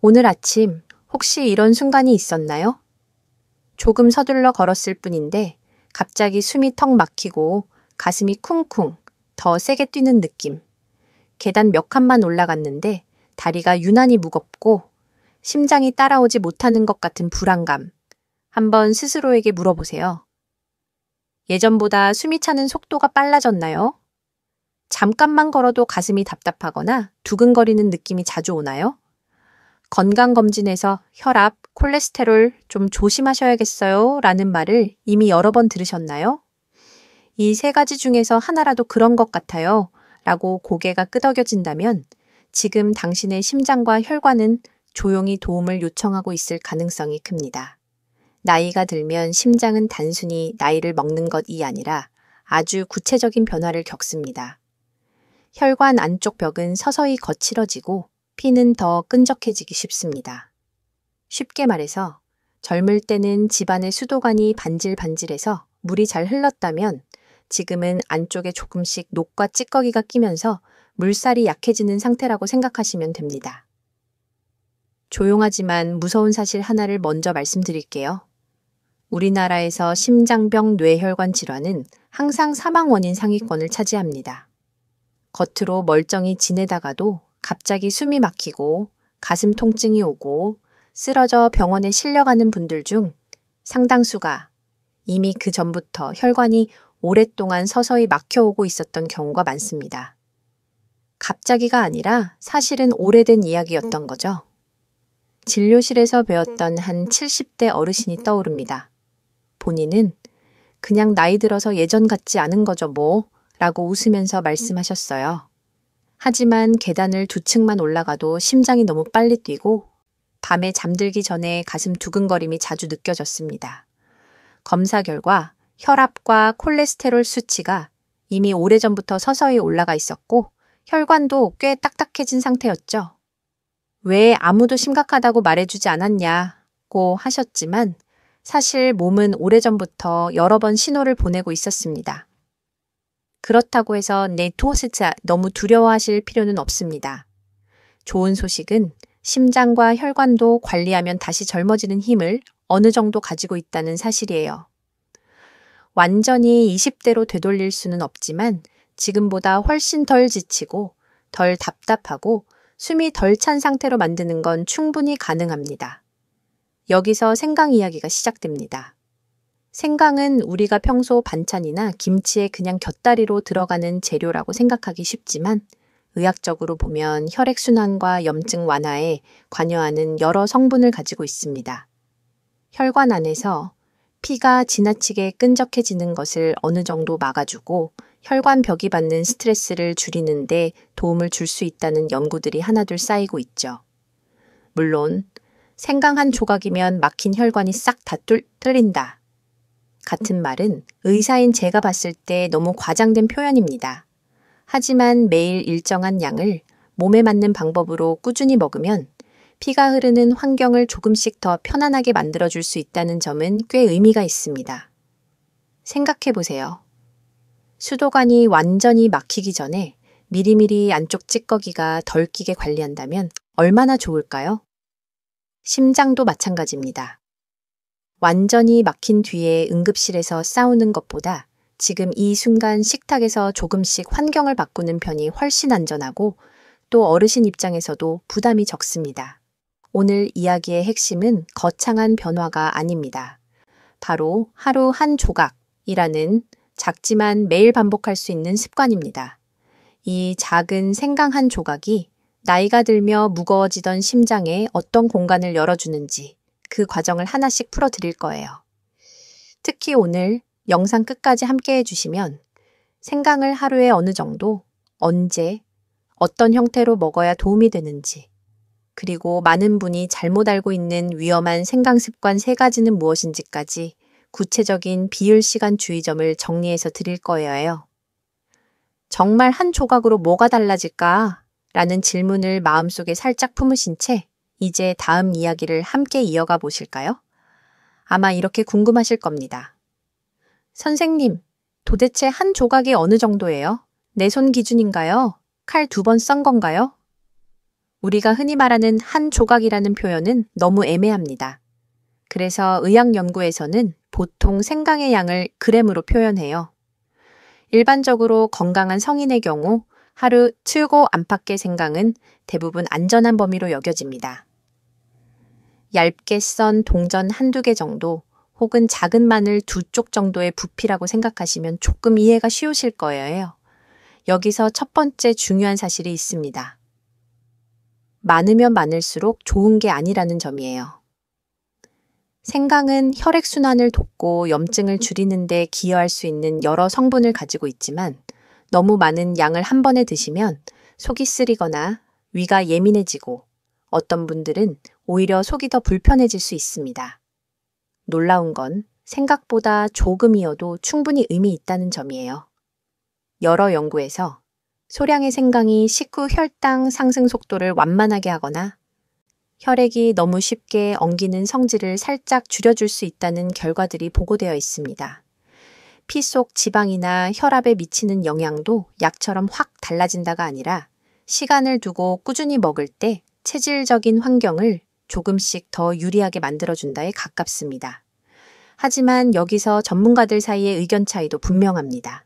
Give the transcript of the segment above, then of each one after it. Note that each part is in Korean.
오늘 아침 혹시 이런 순간이 있었나요? 조금 서둘러 걸었을 뿐인데 갑자기 숨이 턱 막히고 가슴이 쿵쿵 더 세게 뛰는 느낌. 계단 몇 칸만 올라갔는데 다리가 유난히 무겁고 심장이 따라오지 못하는 것 같은 불안감. 한번 스스로에게 물어보세요. 예전보다 숨이 차는 속도가 빨라졌나요? 잠깐만 걸어도 가슴이 답답하거나 두근거리는 느낌이 자주 오나요? 건강검진에서 혈압, 콜레스테롤 좀 조심하셔야겠어요 라는 말을 이미 여러 번 들으셨나요? 이 세 가지 중에서 하나라도 그런 것 같아요 라고 고개가 끄덕여진다면 지금 당신의 심장과 혈관은 조용히 도움을 요청하고 있을 가능성이 큽니다. 나이가 들면 심장은 단순히 나이를 먹는 것이 아니라 아주 구체적인 변화를 겪습니다. 혈관 안쪽 벽은 서서히 거칠어지고 피는 더 끈적해지기 쉽습니다. 쉽게 말해서 젊을 때는 집안의 수도관이 반질반질해서 물이 잘 흘렀다면 지금은 안쪽에 조금씩 녹과 찌꺼기가 끼면서 물살이 약해지는 상태라고 생각하시면 됩니다. 조용하지만 무서운 사실 하나를 먼저 말씀드릴게요. 우리나라에서 심장병 뇌혈관 질환은 항상 사망 원인 상위권을 차지합니다. 겉으로 멀쩡히 지내다가도 갑자기 숨이 막히고 가슴 통증이 오고 쓰러져 병원에 실려가는 분들 중 상당수가 이미 그 전부터 혈관이 오랫동안 서서히 막혀오고 있었던 경우가 많습니다. 갑자기가 아니라 사실은 오래된 이야기였던 거죠. 진료실에서 배웠던 한 70대 어르신이 떠오릅니다. 본인은 그냥 나이 들어서 예전 같지 않은 거죠 뭐 라고 웃으면서 말씀하셨어요. 하지만 계단을 2층만 올라가도 심장이 너무 빨리 뛰고 밤에 잠들기 전에 가슴 두근거림이 자주 느껴졌습니다. 검사 결과 혈압과 콜레스테롤 수치가 이미 오래전부터 서서히 올라가 있었고 혈관도 꽤 딱딱해진 상태였죠. 왜 아무도 심각하다고 말해주지 않았냐고 하셨지만 사실 몸은 오래전부터 여러 번 신호를 보내고 있었습니다. 그렇다고 해서 네토스트 너무 두려워하실 필요는 없습니다. 좋은 소식은 심장과 혈관도 관리하면 다시 젊어지는 힘을 어느 정도 가지고 있다는 사실이에요. 완전히 20대로 되돌릴 수는 없지만 지금보다 훨씬 덜 지치고 덜 답답하고 숨이 덜 찬 상태로 만드는 건 충분히 가능합니다. 여기서 생강 이야기가 시작됩니다. 생강은 우리가 평소 반찬이나 김치에 그냥 곁다리로 들어가는 재료라고 생각하기 쉽지만 의학적으로 보면 혈액순환과 염증 완화에 관여하는 여러 성분을 가지고 있습니다. 혈관 안에서 피가 지나치게 끈적해지는 것을 어느 정도 막아주고 혈관 벽이 받는 스트레스를 줄이는데 도움을 줄 수 있다는 연구들이 하나둘 쌓이고 있죠. 물론 생강 한 조각이면 막힌 혈관이 싹 다 뚫린다. 같은 말은 의사인 제가 봤을 때 너무 과장된 표현입니다. 하지만 매일 일정한 양을 몸에 맞는 방법으로 꾸준히 먹으면 피가 흐르는 환경을 조금씩 더 편안하게 만들어줄 수 있다는 점은 꽤 의미가 있습니다. 생각해 보세요. 수도관이 완전히 막히기 전에 미리미리 안쪽 찌꺼기가 덜 끼게 관리한다면 얼마나 좋을까요? 심장도 마찬가지입니다. 완전히 막힌 뒤에 응급실에서 싸우는 것보다 지금 이 순간 식탁에서 조금씩 환경을 바꾸는 편이 훨씬 안전하고 또 어르신 입장에서도 부담이 적습니다. 오늘 이야기의 핵심은 거창한 변화가 아닙니다. 바로 하루 한 조각이라는 작지만 매일 반복할 수 있는 습관입니다. 이 작은 생강 한 조각이 나이가 들며 무거워지던 심장에 어떤 공간을 열어주는지 그 과정을 하나씩 풀어드릴 거예요. 특히 오늘 영상 끝까지 함께 해주시면 생강을 하루에 어느 정도, 언제, 어떤 형태로 먹어야 도움이 되는지, 그리고 많은 분이 잘못 알고 있는 위험한 생강 습관 3가지는 무엇인지까지 구체적인 비율 시간 주의점을 정리해서 드릴 거예요. 정말 한 조각으로 뭐가 달라질까? 라는 질문을 마음속에 살짝 품으신 채 이제 다음 이야기를 함께 이어가 보실까요? 아마 이렇게 궁금하실 겁니다. 선생님, 도대체 한 조각이 어느 정도예요? 내 손 기준인가요? 칼 2번 썬 건가요? 우리가 흔히 말하는 한 조각이라는 표현은 너무 애매합니다. 그래서 의학 연구에서는 보통 생강의 양을 그램으로 표현해요. 일반적으로 건강한 성인의 경우 하루 최고 안팎의 생강은 대부분 안전한 범위로 여겨집니다. 얇게 썬 동전 한두 개 정도 혹은 작은 마늘 2쪽 정도의 부피라고 생각하시면 조금 이해가 쉬우실 거예요. 여기서 첫 번째 중요한 사실이 있습니다. 많으면 많을수록 좋은 게 아니라는 점이에요. 생강은 혈액순환을 돕고 염증을 줄이는 데 기여할 수 있는 여러 성분을 가지고 있지만 너무 많은 양을 한 번에 드시면 속이 쓰리거나 위가 예민해지고 어떤 분들은 오히려 속이 더 불편해질 수 있습니다. 놀라운 건 생각보다 조금이어도 충분히 의미 있다는 점이에요. 여러 연구에서 소량의 생강이 식후 혈당 상승 속도를 완만하게 하거나 혈액이 너무 쉽게 엉기는 성질을 살짝 줄여줄 수 있다는 결과들이 보고되어 있습니다. 피 속 지방이나 혈압에 미치는 영향도 약처럼 확 달라진다가 아니라 시간을 두고 꾸준히 먹을 때 체질적인 환경을 조금씩 더 유리하게 만들어준다에 가깝습니다. 하지만 여기서 전문가들 사이의 의견 차이도 분명합니다.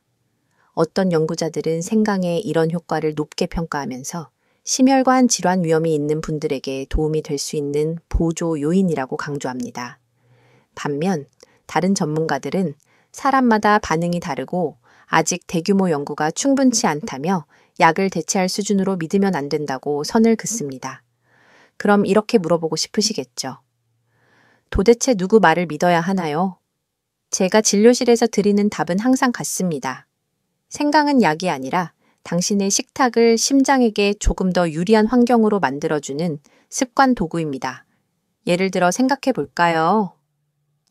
어떤 연구자들은 생강의 이런 효과를 높게 평가하면서 심혈관 질환 위험이 있는 분들에게 도움이 될 수 있는 보조 요인이라고 강조합니다. 반면 다른 전문가들은 사람마다 반응이 다르고 아직 대규모 연구가 충분치 않다며 약을 대체할 수준으로 믿으면 안 된다고 선을 긋습니다. 그럼 이렇게 물어보고 싶으시겠죠. 도대체 누구 말을 믿어야 하나요? 제가 진료실에서 드리는 답은 항상 같습니다. 생강은 약이 아니라 당신의 식탁을 심장에게 조금 더 유리한 환경으로 만들어주는 습관 도구입니다. 예를 들어 생각해 볼까요?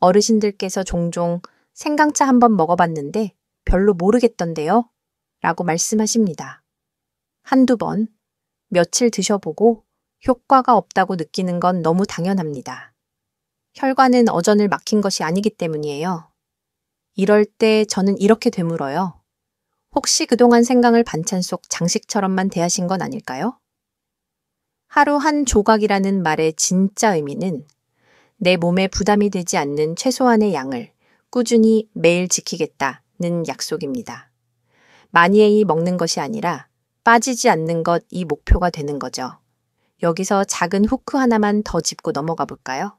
어르신들께서 종종 생강차 한번 먹어봤는데 별로 모르겠던데요? 라고 말씀하십니다. 한두 번, 며칠 드셔보고 효과가 없다고 느끼는 건 너무 당연합니다. 혈관은 어전을 막힌 것이 아니기 때문이에요. 이럴 때 저는 이렇게 되물어요. 혹시 그동안 생강을 반찬 속 장식처럼만 대하신 건 아닐까요? 하루 한 조각이라는 말의 진짜 의미는 내 몸에 부담이 되지 않는 최소한의 양을 꾸준히 매일 지키겠다는 약속입니다. 많이 먹는 것이 아니라 빠지지 않는 것 이 목표가 되는 거죠. 여기서 작은 후크 하나만 더 짚고 넘어가 볼까요?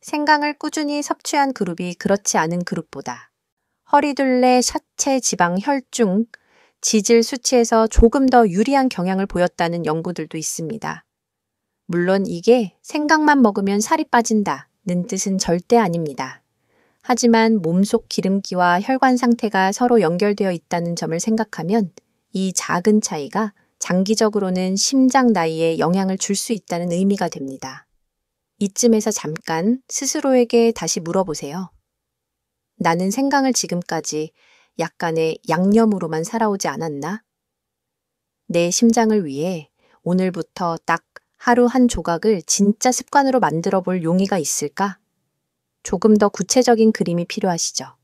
생강을 꾸준히 섭취한 그룹이 그렇지 않은 그룹보다 허리둘레, 샤체, 지방, 혈중, 지질 수치에서 조금 더 유리한 경향을 보였다는 연구들도 있습니다. 물론 이게 생강만 먹으면 살이 빠진다는 뜻은 절대 아닙니다. 하지만 몸속 기름기와 혈관 상태가 서로 연결되어 있다는 점을 생각하면 이 작은 차이가 장기적으로는 심장 나이에 영향을 줄 수 있다는 의미가 됩니다. 이쯤에서 잠깐 스스로에게 다시 물어보세요. 나는 생강을 지금까지 약간의 양념으로만 살아오지 않았나? 내 심장을 위해 오늘부터 딱 하루 한 조각을 진짜 습관으로 만들어 볼 용의가 있을까? 조금 더 구체적인 그림이 필요하시죠?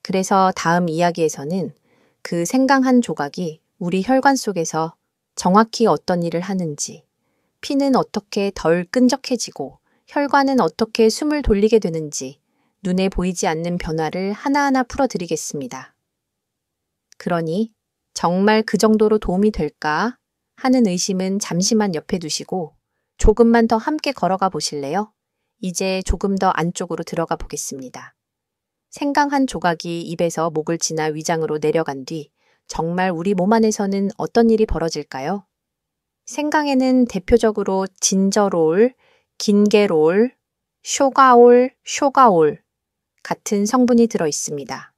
그래서 다음 이야기에서는 그 생강 한 조각이 우리 혈관 속에서 정확히 어떤 일을 하는지, 피는 어떻게 덜 끈적해지고 혈관은 어떻게 숨을 돌리게 되는지 눈에 보이지 않는 변화를 하나하나 풀어드리겠습니다. 그러니 정말 그 정도로 도움이 될까 하는 의심은 잠시만 옆에 두시고 조금만 더 함께 걸어가 보실래요? 이제 조금 더 안쪽으로 들어가 보겠습니다. 생강 한 조각이 입에서 목을 지나 위장으로 내려간 뒤 정말 우리 몸 안에서는 어떤 일이 벌어질까요? 생강에는 대표적으로 진저롤, 긴게롤, 쇼가올 같은 성분이 들어 있습니다.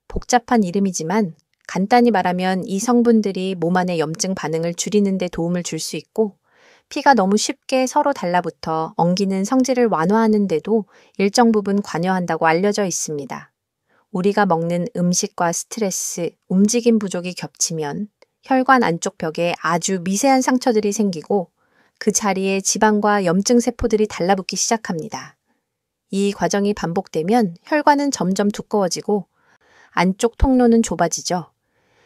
복잡한 이름이지만 간단히 말하면 이 성분들이 몸 안의 염증 반응을 줄이는 데 도움을 줄 수 있고 피가 너무 쉽게 서로 달라붙어 엉기는 성질을 완화하는 데도 일정 부분 관여한다고 알려져 있습니다. 우리가 먹는 음식과 스트레스, 움직임 부족이 겹치면 혈관 안쪽 벽에 아주 미세한 상처들이 생기고 그 자리에 지방과 염증 세포들이 달라붙기 시작합니다. 이 과정이 반복되면 혈관은 점점 두꺼워지고 안쪽 통로는 좁아지죠.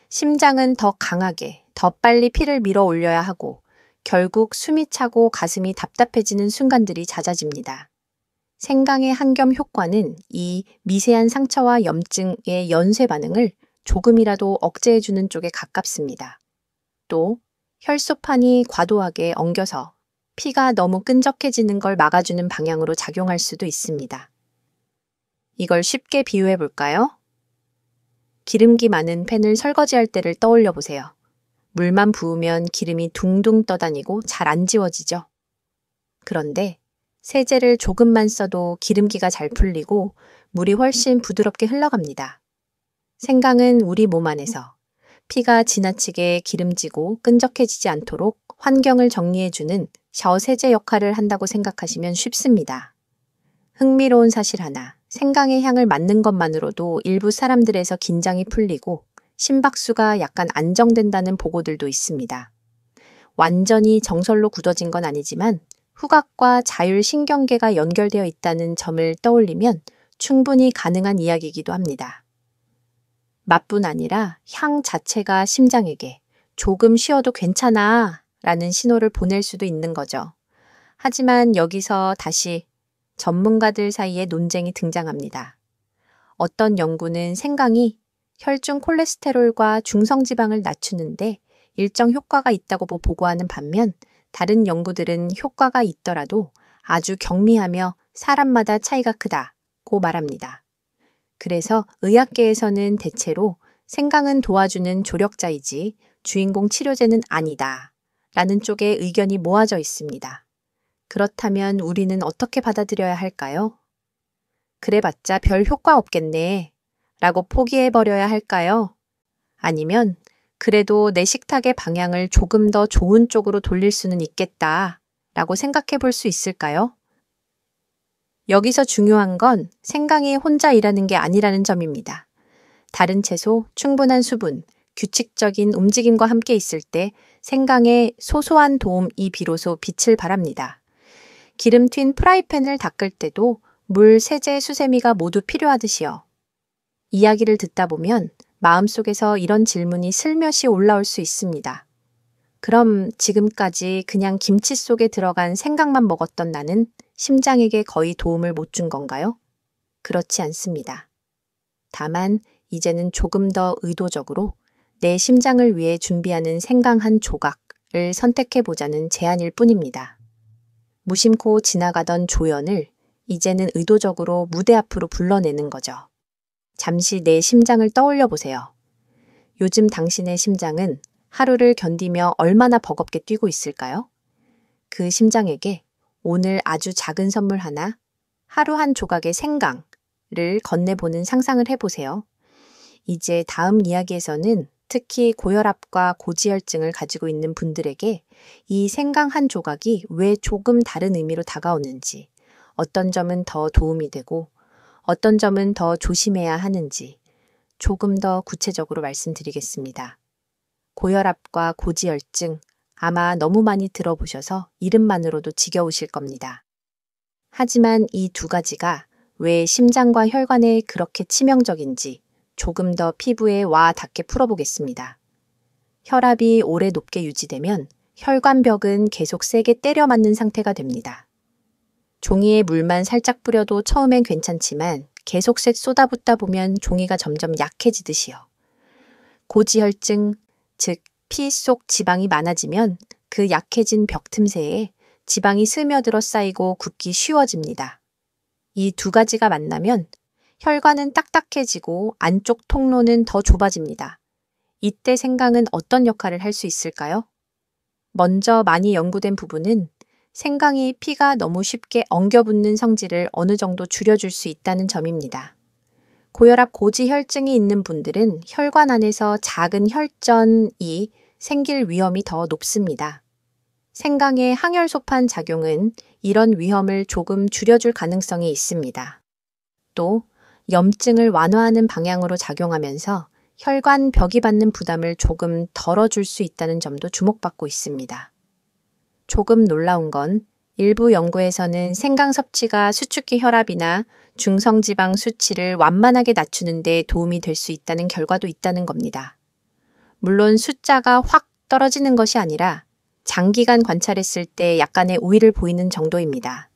심장은 더 강하게, 더 빨리 피를 밀어 올려야 하고 결국 숨이 차고 가슴이 답답해지는 순간들이 잦아집니다. 생강의 한겸 효과는 이 미세한 상처와 염증의 연쇄 반응을 조금이라도 억제해주는 쪽에 가깝습니다. 또 혈소판이 과도하게 엉겨서 피가 너무 끈적해지는 걸 막아주는 방향으로 작용할 수도 있습니다. 이걸 쉽게 비유해 볼까요? 기름기 많은 팬을 설거지할 때를 떠올려 보세요. 물만 부으면 기름이 둥둥 떠다니고 잘 안 지워지죠. 그런데 세제를 조금만 써도 기름기가 잘 풀리고 물이 훨씬 부드럽게 흘러갑니다. 생강은 우리 몸 안에서 피가 지나치게 기름지고 끈적해지지 않도록 환경을 정리해주는 샤워 세제 역할을 한다고 생각하시면 쉽습니다. 흥미로운 사실 하나, 생강의 향을 맡는 것만으로도 일부 사람들에서 긴장이 풀리고 심박수가 약간 안정된다는 보고들도 있습니다. 완전히 정설로 굳어진 건 아니지만 후각과 자율신경계가 연결되어 있다는 점을 떠올리면 충분히 가능한 이야기이기도 합니다. 맛뿐 아니라 향 자체가 심장에게 조금 쉬어도 괜찮아 라는 신호를 보낼 수도 있는 거죠. 하지만 여기서 다시 전문가들 사이에 논쟁이 등장합니다. 어떤 연구는 생강이 혈중 콜레스테롤과 중성지방을 낮추는데 일정 효과가 있다고 보고하는 반면 다른 연구들은 효과가 있더라도 아주 경미하며 사람마다 차이가 크다고 말합니다. 그래서 의학계에서는 대체로 생강은 도와주는 조력자이지 주인공 치료제는 아니다 라는 쪽에 의견이 모아져 있습니다. 그렇다면 우리는 어떻게 받아들여야 할까요? 그래봤자 별 효과 없겠네 라고 포기해버려야 할까요? 아니면 그래도 내 식탁의 방향을 조금 더 좋은 쪽으로 돌릴 수는 있겠다 라고 생각해 볼 수 있을까요? 여기서 중요한 건 생강이 혼자 일하는 게 아니라는 점입니다. 다른 채소, 충분한 수분, 규칙적인 움직임과 함께 있을 때 생강의 소소한 도움이 비로소 빛을 발합니다. 기름 튄 프라이팬을 닦을 때도 물, 세제, 수세미가 모두 필요하듯이요. 이야기를 듣다 보면 마음속에서 이런 질문이 슬며시 올라올 수 있습니다. 그럼 지금까지 그냥 김치 속에 들어간 생강만 먹었던 나는 심장에게 거의 도움을 못 준 건가요? 그렇지 않습니다. 다만 이제는 조금 더 의도적으로 내 심장을 위해 준비하는 생강 한 조각을 선택해보자는 제안일 뿐입니다. 무심코 지나가던 조연을 이제는 의도적으로 무대 앞으로 불러내는 거죠. 잠시 내 심장을 떠올려 보세요. 요즘 당신의 심장은 하루를 견디며 얼마나 버겁게 뛰고 있을까요? 그 심장에게 오늘 아주 작은 선물 하나, 하루 한 조각의 생강을 건네보는 상상을 해보세요. 이제 다음 이야기에서는 특히 고혈압과 고지혈증을 가지고 있는 분들에게 이 생강 한 조각이 왜 조금 다른 의미로 다가오는지, 어떤 점은 더 도움이 되고 어떤 점은 더 조심해야 하는지 조금 더 구체적으로 말씀드리겠습니다. 고혈압과 고지혈증 아마 너무 많이 들어보셔서 이름만으로도 지겨우실 겁니다. 하지만 이 두 가지가 왜 심장과 혈관에 그렇게 치명적인지 조금 더 피부에 와 닿게 풀어보겠습니다. 혈압이 오래 높게 유지되면 혈관벽은 계속 세게 때려 맞는 상태가 됩니다. 종이에 물만 살짝 뿌려도 처음엔 괜찮지만 계속 쏟아붓다 보면 종이가 점점 약해지듯이요. 고지혈증, 즉 피 속 지방이 많아지면 그 약해진 벽 틈새에 지방이 스며들어 쌓이고 굳기 쉬워집니다. 이 두 가지가 만나면 혈관은 딱딱해지고 안쪽 통로는 더 좁아집니다. 이때 생강은 어떤 역할을 할 수 있을까요? 먼저 많이 연구된 부분은 생강이 피가 너무 쉽게 엉겨붙는 성질을 어느 정도 줄여줄 수 있다는 점입니다. 고혈압 고지혈증이 있는 분들은 혈관 안에서 작은 혈전이 생길 위험이 더 높습니다. 생강의 항혈소판 작용은 이런 위험을 조금 줄여줄 가능성이 있습니다. 또 염증을 완화하는 방향으로 작용하면서 혈관 벽이 받는 부담을 조금 덜어줄 수 있다는 점도 주목받고 있습니다. 조금 놀라운 건 일부 연구에서는 생강 섭취가 수축기 혈압이나 중성지방 수치를 완만하게 낮추는 데 도움이 될 수 있다는 결과도 있다는 겁니다. 물론 숫자가 확 떨어지는 것이 아니라 장기간 관찰했을 때 약간의 우위를 보이는 정도입니다.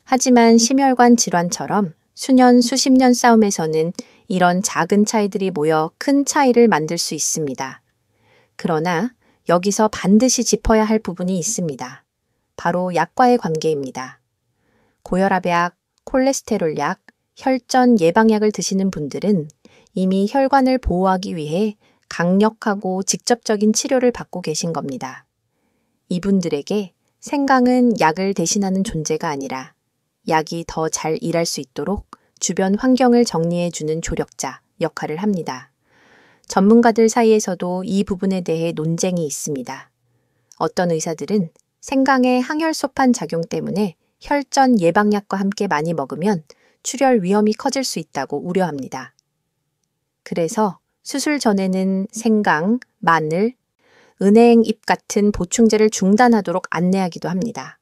하지만 심혈관 질환처럼 수년, 수십 년 싸움에서는 이런 작은 차이들이 모여 큰 차이를 만들 수 있습니다. 그러나 여기서 반드시 짚어야 할 부분이 있습니다. 바로 약과의 관계입니다. 고혈압 약, 콜레스테롤 약, 혈전 예방약을 드시는 분들은 이미 혈관을 보호하기 위해 강력하고 직접적인 치료를 받고 계신 겁니다. 이분들에게 생강은 약을 대신하는 존재가 아니라 약이 더 잘 일할 수 있도록 주변 환경을 정리해주는 조력자 역할을 합니다. 전문가들 사이에서도 이 부분에 대해 논쟁이 있습니다. 어떤 의사들은 생강의 항혈소판 작용 때문에 혈전 예방약과 함께 많이 먹으면 출혈 위험이 커질 수 있다고 우려합니다. 그래서 수술 전에는 생강, 마늘, 은행잎 같은 보충제를 중단하도록 안내하기도 합니다.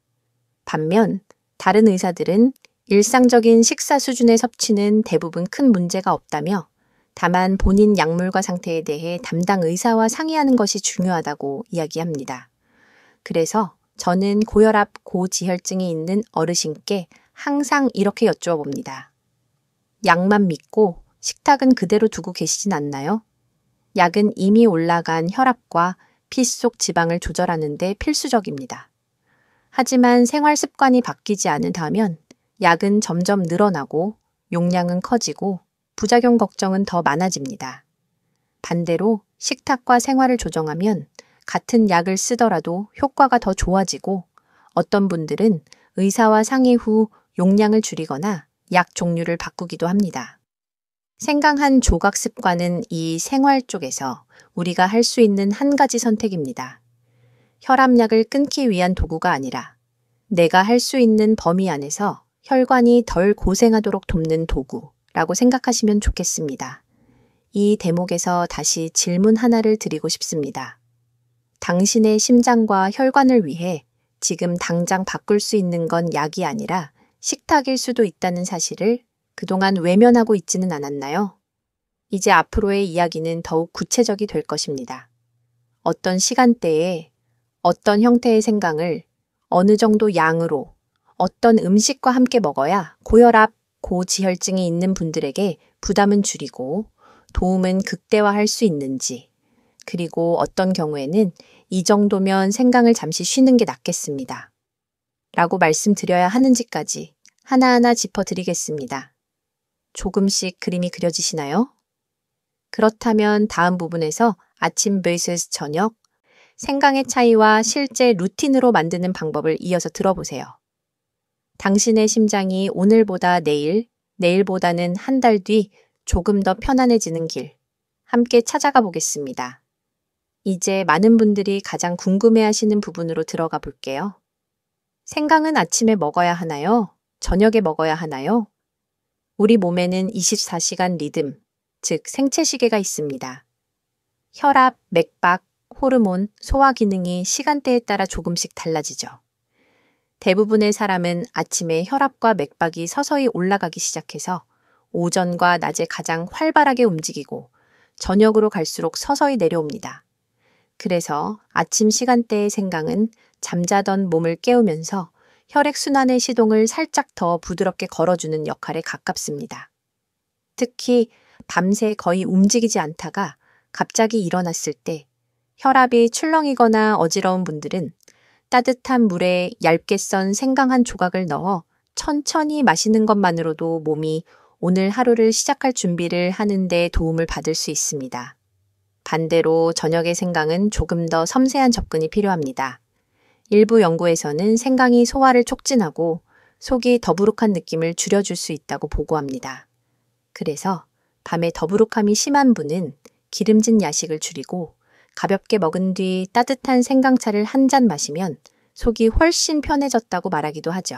반면 다른 의사들은 일상적인 식사 수준의 섭취는 대부분 큰 문제가 없다며 다만 본인 약물과 상태에 대해 담당 의사와 상의하는 것이 중요하다고 이야기합니다. 그래서 저는 고혈압, 고지혈증이 있는 어르신께 항상 이렇게 여쭈어봅니다. 약만 믿고 식탁은 그대로 두고 계시진 않나요? 약은 이미 올라간 혈압과 피 속 지방을 조절하는 데 필수적입니다. 하지만 생활 습관이 바뀌지 않는다면 약은 점점 늘어나고 용량은 커지고 부작용 걱정은 더 많아집니다. 반대로 식탁과 생활을 조정하면 같은 약을 쓰더라도 효과가 더 좋아지고 어떤 분들은 의사와 상의 후 용량을 줄이거나 약 종류를 바꾸기도 합니다. 생강 한 조각 습관은 이 생활 쪽에서 우리가 할 수 있는 한 가지 선택입니다. 혈압약을 끊기 위한 도구가 아니라 내가 할 수 있는 범위 안에서 혈관이 덜 고생하도록 돕는 도구라고 생각하시면 좋겠습니다. 이 대목에서 다시 질문 하나를 드리고 싶습니다. 당신의 심장과 혈관을 위해 지금 당장 바꿀 수 있는 건 약이 아니라 식탁일 수도 있다는 사실을 그동안 외면하고 있지는 않았나요? 이제 앞으로의 이야기는 더욱 구체적이 될 것입니다. 어떤 시간대에 어떤 형태의 생강을 어느 정도 양으로 어떤 음식과 함께 먹어야 고혈압, 고지혈증이 있는 분들에게 부담은 줄이고 도움은 극대화할 수 있는지, 그리고 어떤 경우에는 이 정도면 생강을 잠시 쉬는 게 낫겠습니다. 라고 말씀드려야 하는지까지 하나하나 짚어드리겠습니다. 조금씩 그림이 그려지시나요? 그렇다면 다음 부분에서 아침 vs 저녁, 생강의 차이와 실제 루틴으로 만드는 방법을 이어서 들어보세요. 당신의 심장이 오늘보다 내일, 내일보다는 한 달 뒤 조금 더 편안해지는 길, 함께 찾아가 보겠습니다. 이제 많은 분들이 가장 궁금해하시는 부분으로 들어가 볼게요. 생강은 아침에 먹어야 하나요? 저녁에 먹어야 하나요? 우리 몸에는 24시간 리듬, 즉 생체시계가 있습니다. 혈압, 맥박, 호르몬, 소화 기능이 시간대에 따라 조금씩 달라지죠. 대부분의 사람은 아침에 혈압과 맥박이 서서히 올라가기 시작해서 오전과 낮에 가장 활발하게 움직이고 저녁으로 갈수록 서서히 내려옵니다. 그래서 아침 시간대의 생강은 잠자던 몸을 깨우면서 혈액순환의 시동을 살짝 더 부드럽게 걸어주는 역할에 가깝습니다. 특히 밤새 거의 움직이지 않다가 갑자기 일어났을 때 혈압이 출렁이거나 어지러운 분들은 따뜻한 물에 얇게 썬 생강 한 조각을 넣어 천천히 마시는 것만으로도 몸이 오늘 하루를 시작할 준비를 하는 데 도움을 받을 수 있습니다. 반대로 저녁의 생강은 조금 더 섬세한 접근이 필요합니다. 일부 연구에서는 생강이 소화를 촉진하고 속이 더부룩한 느낌을 줄여줄 수 있다고 보고합니다. 그래서 밤에 더부룩함이 심한 분은 기름진 야식을 줄이고 가볍게 먹은 뒤 따뜻한 생강차를 한 잔 마시면 속이 훨씬 편해졌다고 말하기도 하죠.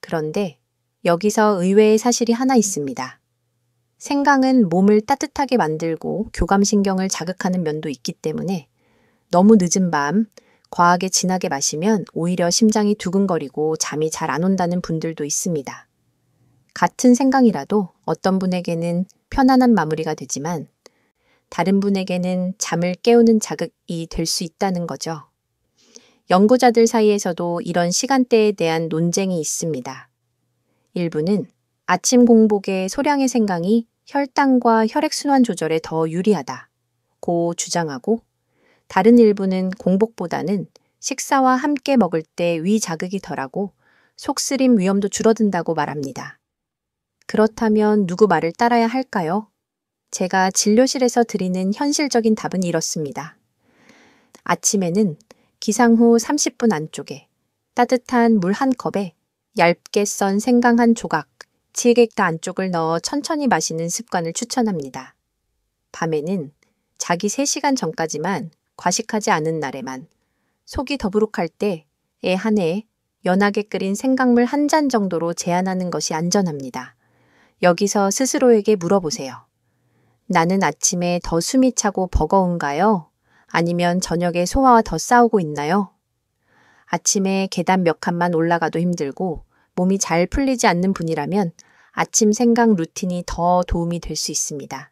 그런데 여기서 의외의 사실이 하나 있습니다. 생강은 몸을 따뜻하게 만들고 교감신경을 자극하는 면도 있기 때문에 너무 늦은 밤 과하게 진하게 마시면 오히려 심장이 두근거리고 잠이 잘 안 온다는 분들도 있습니다. 같은 생강이라도 어떤 분에게는 편안한 마무리가 되지만 다른 분에게는 잠을 깨우는 자극이 될 수 있다는 거죠. 연구자들 사이에서도 이런 시간대에 대한 논쟁이 있습니다. 일부는 아침 공복의 소량의 생강이 혈당과 혈액순환 조절에 더 유리하다고 주장하고, 다른 일부는 공복보다는 식사와 함께 먹을 때 위 자극이 덜하고 속쓰림 위험도 줄어든다고 말합니다. 그렇다면 누구 말을 따라야 할까요? 제가 진료실에서 드리는 현실적인 답은 이렇습니다. 아침에는 기상 후 30분 안쪽에 따뜻한 물 한 컵에 얇게 썬 생강 한 조각, 지게다 안쪽을 넣어 천천히 마시는 습관을 추천합니다. 밤에는 자기 3시간 전까지만 과식하지 않은 날에만 속이 더부룩할 때에 한해 연하게 끓인 생강물 1잔 정도로 제한하는 것이 안전합니다. 여기서 스스로에게 물어보세요. 나는 아침에 더 숨이 차고 버거운가요? 아니면 저녁에 소화와 더 싸우고 있나요? 아침에 계단 몇 칸만 올라가도 힘들고 몸이 잘 풀리지 않는 분이라면 아침 생강 루틴이 더 도움이 될 수 있습니다.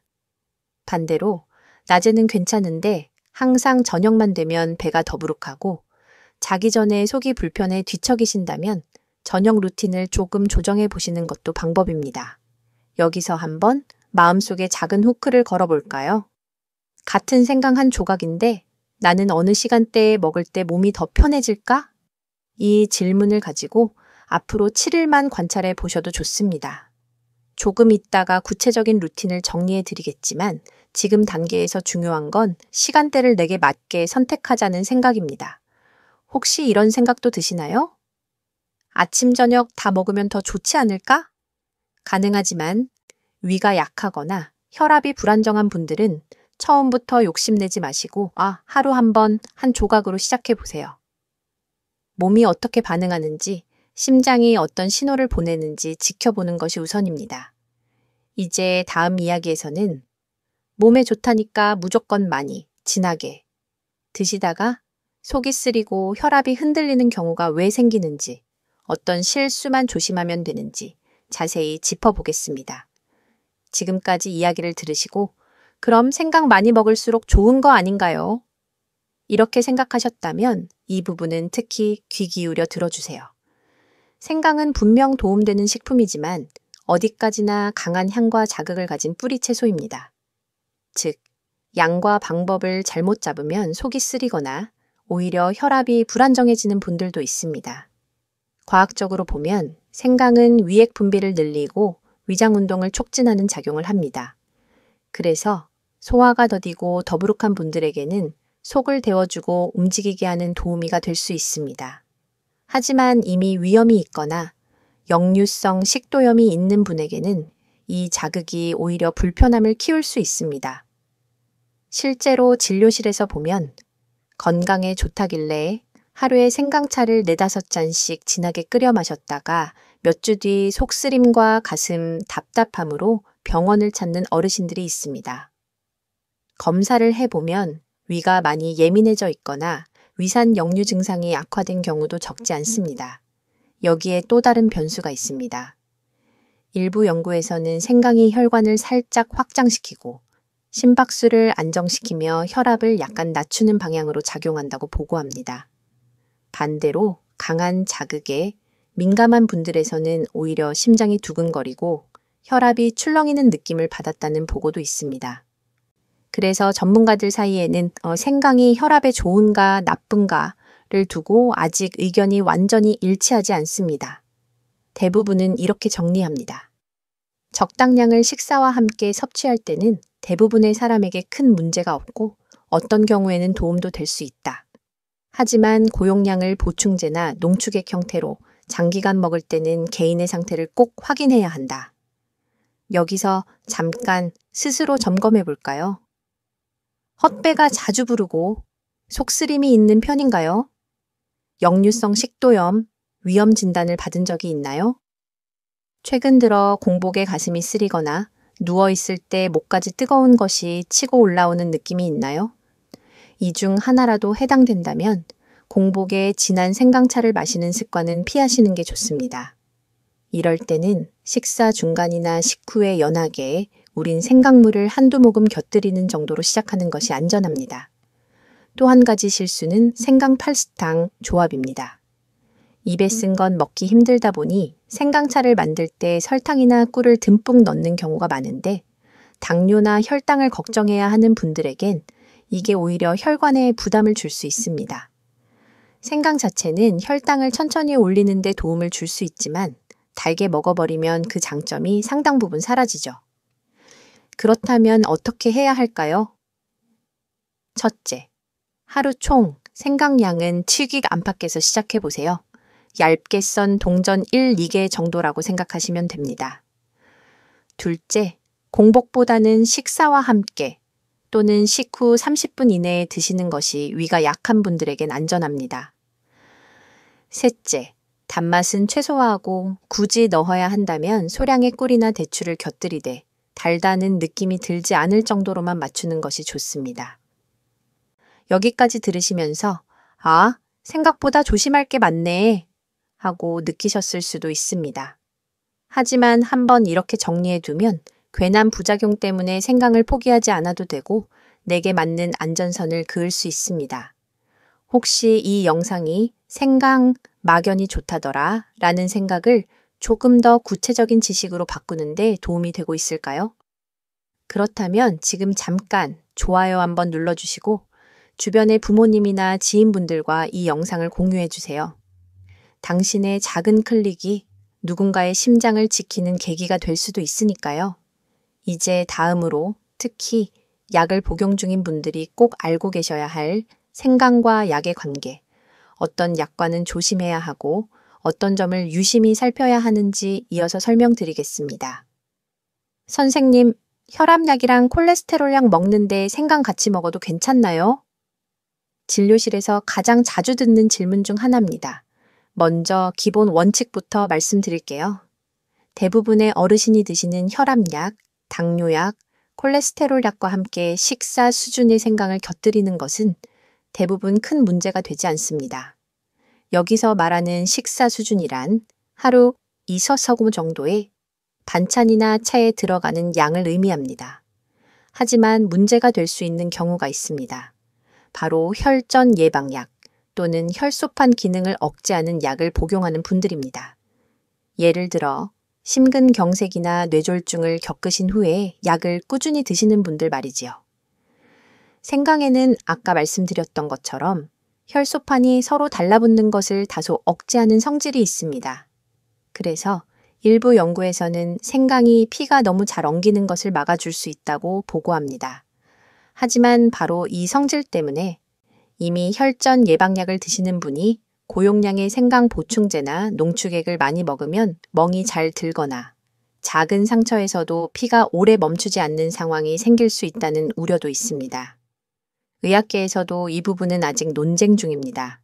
반대로 낮에는 괜찮은데 항상 저녁만 되면 배가 더부룩하고 자기 전에 속이 불편해 뒤척이신다면 저녁 루틴을 조금 조정해 보시는 것도 방법입니다. 여기서 한번 마음속에 작은 후크를 걸어볼까요? 같은 생강 한 조각인데 나는 어느 시간대에 먹을 때 몸이 더 편해질까? 이 질문을 가지고 앞으로 7일만 관찰해 보셔도 좋습니다. 조금 있다가 구체적인 루틴을 정리해 드리겠지만 지금 단계에서 중요한 건 시간대를 내게 맞게 선택하자는 생각입니다. 혹시 이런 생각도 드시나요? 아침, 저녁 다 먹으면 더 좋지 않을까? 가능하지만 위가 약하거나 혈압이 불안정한 분들은 처음부터 욕심내지 마시고 하루 한 번 한 조각으로 시작해 보세요. 몸이 어떻게 반응하는지, 심장이 어떤 신호를 보내는지 지켜보는 것이 우선입니다. 이제 다음 이야기에서는 몸에 좋다니까 무조건 많이, 진하게 드시다가 속이 쓰리고 혈압이 흔들리는 경우가 왜 생기는지, 어떤 실수만 조심하면 되는지 자세히 짚어보겠습니다. 지금까지 이야기를 들으시고 그럼 생강 많이 먹을수록 좋은 거 아닌가요? 이렇게 생각하셨다면 이 부분은 특히 귀 기울여 들어주세요. 생강은 분명 도움되는 식품이지만 어디까지나 강한 향과 자극을 가진 뿌리 채소입니다. 즉, 양과 방법을 잘못 잡으면 속이 쓰리거나 오히려 혈압이 불안정해지는 분들도 있습니다. 과학적으로 보면 생강은 위액 분비를 늘리고 위장 운동을 촉진하는 작용을 합니다. 그래서 소화가 더디고 더부룩한 분들에게는 속을 데워주고 움직이게 하는 도우미가 될 수 있습니다. 하지만 이미 위염이 있거나 역류성 식도염이 있는 분에게는 이 자극이 오히려 불편함을 키울 수 있습니다. 실제로 진료실에서 보면 건강에 좋다길래 하루에 생강차를 4-5잔씩 진하게 끓여 마셨다가 몇 주 뒤 속쓰림과 가슴, 답답함으로 병원을 찾는 어르신들이 있습니다. 검사를 해보면 위가 많이 예민해져 있거나 위산 역류 증상이 악화된 경우도 적지 않습니다. 여기에 또 다른 변수가 있습니다. 일부 연구에서는 생강이 혈관을 살짝 확장시키고 심박수를 안정시키며 혈압을 약간 낮추는 방향으로 작용한다고 보고합니다. 반대로 강한 자극에 민감한 분들에서는 오히려 심장이 두근거리고 혈압이 출렁이는 느낌을 받았다는 보고도 있습니다. 그래서 전문가들 사이에는 생강이 혈압에 좋은가 나쁜가를 두고 아직 의견이 완전히 일치하지 않습니다. 대부분은 이렇게 정리합니다. 적당량을 식사와 함께 섭취할 때는 대부분의 사람에게 큰 문제가 없고 어떤 경우에는 도움도 될 수 있다. 하지만 고용량을 보충제나 농축액 형태로 장기간 먹을 때는 개인의 상태를 꼭 확인해야 한다. 여기서 잠깐 스스로 점검해 볼까요? 헛배가 자주 부르고 속쓰림이 있는 편인가요? 역류성 식도염, 위염 진단을 받은 적이 있나요? 최근 들어 공복에 가슴이 쓰리거나 누워있을 때 목까지 뜨거운 것이 치고 올라오는 느낌이 있나요? 이 중 하나라도 해당된다면 공복에 진한 생강차를 마시는 습관은 피하시는 게 좋습니다. 이럴 때는 식사 중간이나 식후에 연하게 우린 생강물을 한두 모금 곁들이는 정도로 시작하는 것이 안전합니다. 또 한 가지 실수는 생강팔스탕 조합입니다. 입에 쓴 건 먹기 힘들다 보니 생강차를 만들 때 설탕이나 꿀을 듬뿍 넣는 경우가 많은데 당뇨나 혈당을 걱정해야 하는 분들에겐 이게 오히려 혈관에 부담을 줄 수 있습니다. 생강 자체는 혈당을 천천히 올리는 데 도움을 줄 수 있지만 달게 먹어버리면 그 장점이 상당 부분 사라지죠. 그렇다면 어떻게 해야 할까요? 첫째, 하루 총 생강량은 7기 안팎에서 시작해보세요. 얇게 썬 동전 1, 2개 정도라고 생각하시면 됩니다. 둘째, 공복보다는 식사와 함께 또는 식후 30분 이내에 드시는 것이 위가 약한 분들에겐 안전합니다. 셋째, 단맛은 최소화하고 굳이 넣어야 한다면 소량의 꿀이나 대추를 곁들이되 달다는 느낌이 들지 않을 정도로만 맞추는 것이 좋습니다. 여기까지 들으시면서 아, 생각보다 조심할 게 많네 하고 느끼셨을 수도 있습니다. 하지만 한번 이렇게 정리해두면 괜한 부작용 때문에 생강을 포기하지 않아도 되고 내게 맞는 안전선을 그을 수 있습니다. 혹시 이 영상이 생강 막연히 좋다더라 라는 생각을 조금 더 구체적인 지식으로 바꾸는데 도움이 되고 있을까요? 그렇다면 지금 잠깐 좋아요 한번 눌러주시고 주변의 부모님이나 지인분들과 이 영상을 공유해 주세요. 당신의 작은 클릭이 누군가의 심장을 지키는 계기가 될 수도 있으니까요. 이제 다음으로 특히 약을 복용 중인 분들이 꼭 알고 계셔야 할 생강과 약의 관계, 어떤 약과는 조심해야 하고 어떤 점을 유심히 살펴야 하는지 이어서 설명드리겠습니다. 선생님, 혈압약이랑 콜레스테롤약 먹는데 생강 같이 먹어도 괜찮나요? 진료실에서 가장 자주 듣는 질문 중 하나입니다. 먼저 기본 원칙부터 말씀드릴게요. 대부분의 어르신이 드시는 혈압약, 당뇨약, 콜레스테롤약과 함께 식사 수준의 생강을 곁들이는 것은 대부분 큰 문제가 되지 않습니다. 여기서 말하는 식사 수준이란 하루 2서서구 정도의 반찬이나 차에 들어가는 양을 의미합니다. 하지만 문제가 될 수 있는 경우가 있습니다. 바로 혈전 예방약 또는 혈소판 기능을 억제하는 약을 복용하는 분들입니다. 예를 들어 심근경색이나 뇌졸중을 겪으신 후에 약을 꾸준히 드시는 분들 말이지요. 생강에는 아까 말씀드렸던 것처럼 혈소판이 서로 달라붙는 것을 다소 억제하는 성질이 있습니다. 그래서 일부 연구에서는 생강이 피가 너무 잘 엉기는 것을 막아줄 수 있다고 보고합니다. 하지만 바로 이 성질 때문에 이미 혈전 예방약을 드시는 분이 고용량의 생강 보충제나 농축액을 많이 먹으면 멍이 잘 들거나 작은 상처에서도 피가 오래 멈추지 않는 상황이 생길 수 있다는 우려도 있습니다. 의학계에서도 이 부분은 아직 논쟁 중입니다.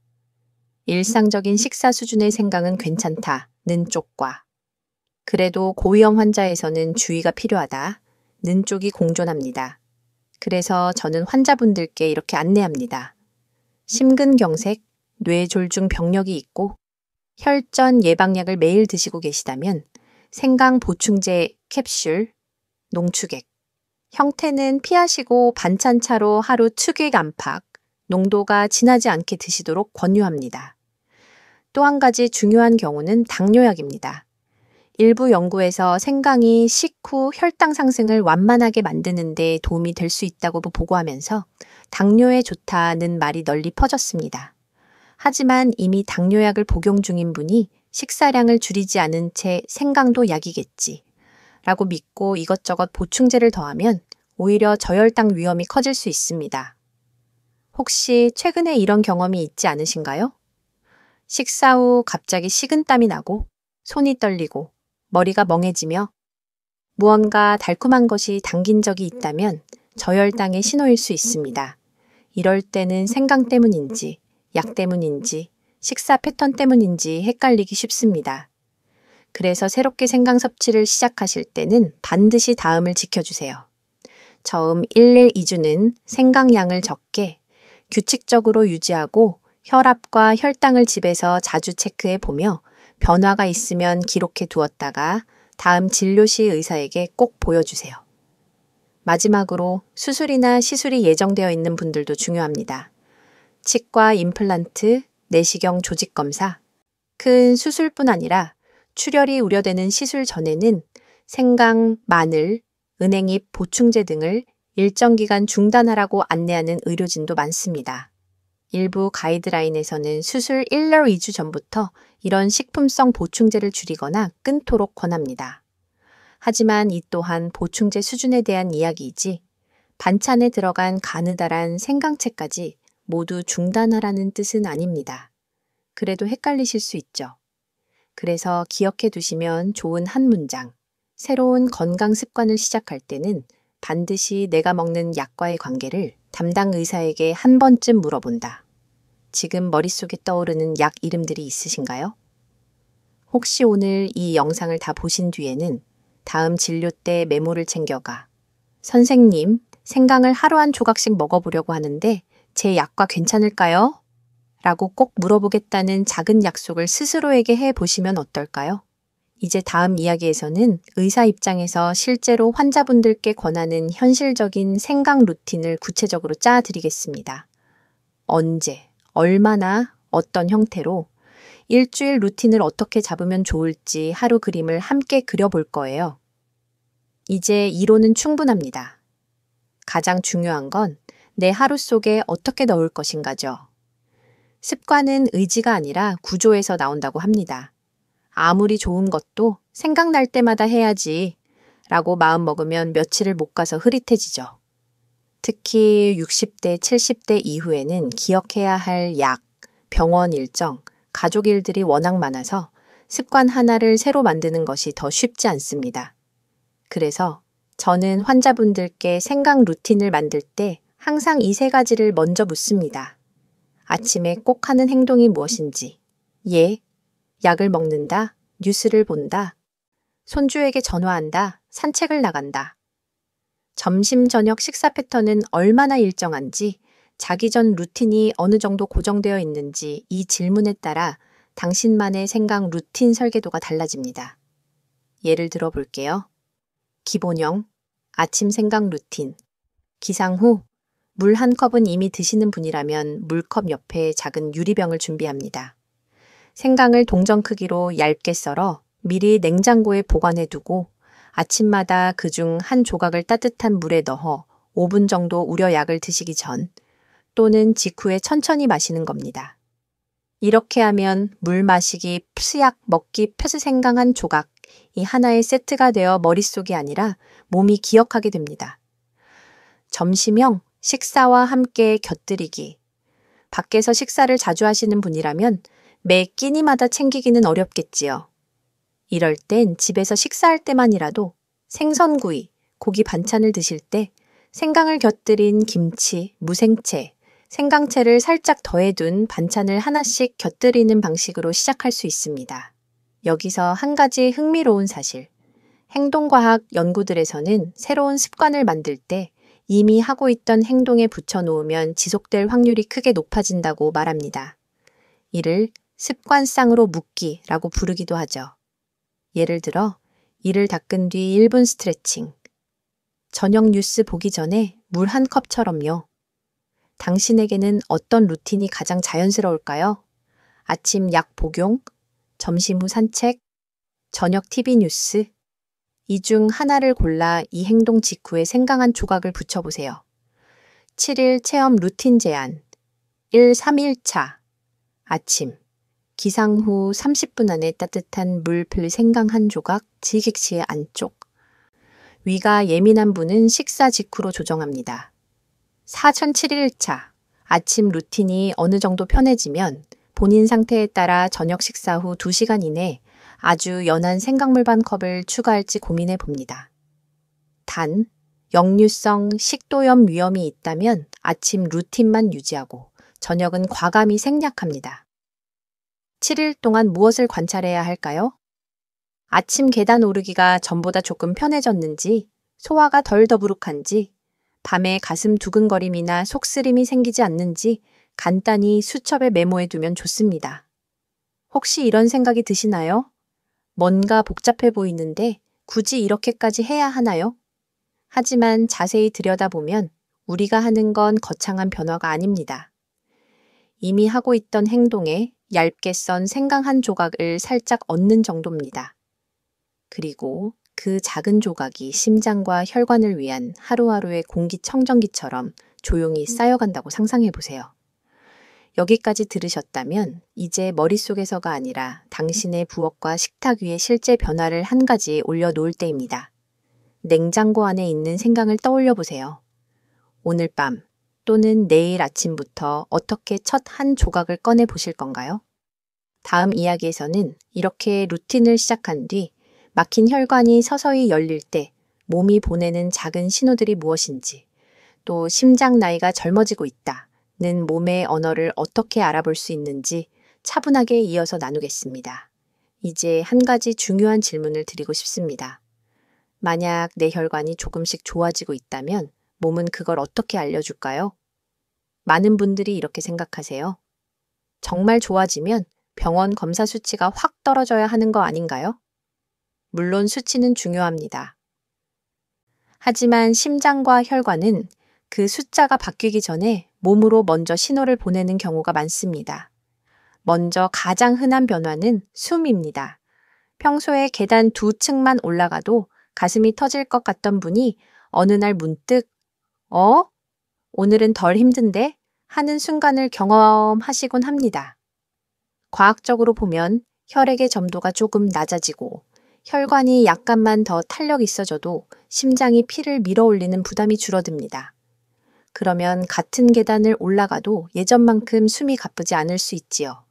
일상적인 식사 수준의 생강은 괜찮다는 쪽과 그래도 고위험 환자에서는 주의가 필요하다는 쪽이 공존합니다. 그래서 저는 환자분들께 이렇게 안내합니다. 심근경색, 뇌졸중 병력이 있고 혈전 예방약을 매일 드시고 계시다면 생강 보충제 캡슐, 농축액, 형태는 피하시고 반찬차로 하루 축액 안팎, 농도가 진하지 않게 드시도록 권유합니다. 또 한 가지 중요한 경우는 당뇨약입니다. 일부 연구에서 생강이 식후 혈당 상승을 완만하게 만드는 데 도움이 될 수 있다고 보고하면서 당뇨에 좋다는 말이 널리 퍼졌습니다. 하지만 이미 당뇨약을 복용 중인 분이 식사량을 줄이지 않은 채 생강도 약이겠지 라고 믿고 이것저것 보충제를 더하면 오히려 저혈당 위험이 커질 수 있습니다. 혹시 최근에 이런 경험이 있지 않으신가요? 식사 후 갑자기 식은땀이 나고 손이 떨리고 머리가 멍해지며 무언가 달콤한 것이 당긴 적이 있다면 저혈당의 신호일 수 있습니다. 이럴 때는 생강 때문인지 약 때문인지 식사 패턴 때문인지 헷갈리기 쉽습니다. 그래서 새롭게 생강 섭취를 시작하실 때는 반드시 다음을 지켜주세요. 처음 1일 2주는 생강량을 적게 규칙적으로 유지하고 혈압과 혈당을 집에서 자주 체크해 보며 변화가 있으면 기록해 두었다가 다음 진료 시 의사에게 꼭 보여주세요. 마지막으로 수술이나 시술이 예정되어 있는 분들도 중요합니다. 치과 임플란트, 내시경 조직 검사, 큰 수술뿐 아니라 출혈이 우려되는 시술 전에는 생강, 마늘, 은행잎 보충제 등을 일정 기간 중단하라고 안내하는 의료진도 많습니다. 일부 가이드라인에서는 수술 1년 2주 전부터 이런 식품성 보충제를 줄이거나 끊도록 권합니다. 하지만 이 또한 보충제 수준에 대한 이야기이지 반찬에 들어간 가느다란 생강채까지 모두 중단하라는 뜻은 아닙니다. 그래도 헷갈리실 수 있죠. 그래서 기억해 두시면 좋은 한 문장. 새로운 건강 습관을 시작할 때는 반드시 내가 먹는 약과의 관계를 담당 의사에게 한 번쯤 물어본다. 지금 머릿속에 떠오르는 약 이름들이 있으신가요? 혹시 오늘 이 영상을 다 보신 뒤에는 다음 진료 때 메모를 챙겨가. 선생님, 생강을 하루 한 조각씩 먹어보려고 하는데 제 약과 괜찮을까요? 라고 꼭 물어보겠다는 작은 약속을 스스로에게 해보시면 어떨까요? 이제 다음 이야기에서는 의사 입장에서 실제로 환자분들께 권하는 현실적인 생강 루틴을 구체적으로 짜드리겠습니다. 언제, 얼마나, 어떤 형태로 일주일 루틴을 어떻게 잡으면 좋을지 하루 그림을 함께 그려볼 거예요. 이제 이론은 충분합니다. 가장 중요한 건 내 하루 속에 어떻게 넣을 것인가죠. 습관은 의지가 아니라 구조에서 나온다고 합니다. 아무리 좋은 것도 생각날 때마다 해야지 라고 마음먹으면 며칠을 못 가서 흐릿해지죠. 특히 60대, 70대 이후에는 기억해야 할 약, 병원 일정, 가족 일들이 워낙 많아서 습관 하나를 새로 만드는 것이 더 쉽지 않습니다. 그래서 저는 환자분들께 생강 루틴을 만들 때 항상 이 세 가지를 먼저 묻습니다. 아침에 꼭 하는 행동이 무엇인지, 예, 약을 먹는다, 뉴스를 본다, 손주에게 전화한다, 산책을 나간다. 점심, 저녁 식사 패턴은 얼마나 일정한지, 자기 전 루틴이 어느 정도 고정되어 있는지 이 질문에 따라 당신만의 생강 루틴 설계도가 달라집니다. 예를 들어 볼게요. 기본형, 아침 생강 루틴. 기상 후, 물 한 컵은 이미 드시는 분이라면 물컵 옆에 작은 유리병을 준비합니다. 생강을 동전 크기로 얇게 썰어 미리 냉장고에 보관해 두고 아침마다 그중 한 조각을 따뜻한 물에 넣어 5분 정도 우려 약을 드시기 전 또는 직후에 천천히 마시는 겁니다. 이렇게 하면 물 마시기 푸스약 먹기 펴스 생강 한 조각 이 하나의 세트가 되어 머릿속이 아니라 몸이 기억하게 됩니다. 점심형 식사와 함께 곁들이기. 밖에서 식사를 자주 하시는 분이라면 매 끼니마다 챙기기는 어렵겠지요. 이럴 땐 집에서 식사할 때만이라도 생선구이, 고기 반찬을 드실 때 생강을 곁들인 김치, 무생채, 생강채를 살짝 더해둔 반찬을 하나씩 곁들이는 방식으로 시작할 수 있습니다. 여기서 한 가지 흥미로운 사실. 행동과학 연구들에서는 새로운 습관을 만들 때 이미 하고 있던 행동에 붙여놓으면 지속될 확률이 크게 높아진다고 말합니다. 이를 습관상으로 묶기라고 부르기도 하죠. 예를 들어 이를 닦은 뒤 1분 스트레칭. 저녁 뉴스 보기 전에 물 한 컵처럼요. 당신에게는 어떤 루틴이 가장 자연스러울까요? 아침 약 복용, 점심 후 산책, 저녁 TV 뉴스. 이 중 하나를 골라 이 행동 직후에 생강 한 조각을 붙여보세요. 7일 체험 루틴 제한. 1, 3일차. 아침. 기상 후 30분 안에 따뜻한 물풀 생강 한 조각 지객실 안쪽. 위가 예민한 분은 식사 직후로 조정합니다. 4007일차. 아침 루틴이 어느 정도 편해지면 본인 상태에 따라 저녁 식사 후 2시간 이내 아주 연한 생강물 반 컵을 추가할지 고민해 봅니다. 단, 역류성 식도염 위험이 있다면 아침 루틴만 유지하고 저녁은 과감히 생략합니다. 7일 동안 무엇을 관찰해야 할까요? 아침 계단 오르기가 전보다 조금 편해졌는지, 소화가 덜 더부룩한지, 밤에 가슴 두근거림이나 속쓰림이 생기지 않는지 간단히 수첩에 메모해 두면 좋습니다. 혹시 이런 생각이 드시나요? 뭔가 복잡해 보이는데 굳이 이렇게까지 해야 하나요? 하지만 자세히 들여다보면 우리가 하는 건 거창한 변화가 아닙니다. 이미 하고 있던 행동에 얇게 썬 생강 한 조각을 살짝 얹는 정도입니다. 그리고 그 작은 조각이 심장과 혈관을 위한 하루하루의 공기청정기처럼 조용히 쌓여간다고 상상해 보세요. 여기까지 들으셨다면 이제 머릿속에서가 아니라 당신의 부엌과 식탁 위에 실제 변화를 한 가지 올려놓을 때입니다. 냉장고 안에 있는 생강을 떠올려 보세요. 오늘 밤 또는 내일 아침부터 어떻게 첫 한 조각을 꺼내 보실 건가요? 다음 이야기에서는 이렇게 루틴을 시작한 뒤 막힌 혈관이 서서히 열릴 때 몸이 보내는 작은 신호들이 무엇인지, 또 심장 나이가 젊어지고 있다는 몸의 언어를 어떻게 알아볼 수 있는지 차분하게 이어서 나누겠습니다. 이제 한 가지 중요한 질문을 드리고 싶습니다. 만약 내 혈관이 조금씩 좋아지고 있다면 몸은 그걸 어떻게 알려줄까요? 많은 분들이 이렇게 생각하세요. 정말 좋아지면 병원 검사 수치가 확 떨어져야 하는 거 아닌가요? 물론 수치는 중요합니다. 하지만 심장과 혈관은 그 숫자가 바뀌기 전에 몸으로 먼저 신호를 보내는 경우가 많습니다. 먼저 가장 흔한 변화는 숨입니다. 평소에 계단 2층만 올라가도 가슴이 터질 것 같던 분이 어느 날 문득 오늘은 덜 힘든데? 하는 순간을 경험하시곤 합니다. 과학적으로 보면 혈액의 점도가 조금 낮아지고 혈관이 약간만 더 탄력 있어져도 심장이 피를 밀어올리는 부담이 줄어듭니다. 그러면 같은 계단을 올라가도 예전만큼 숨이 가쁘지 않을 수 있지요.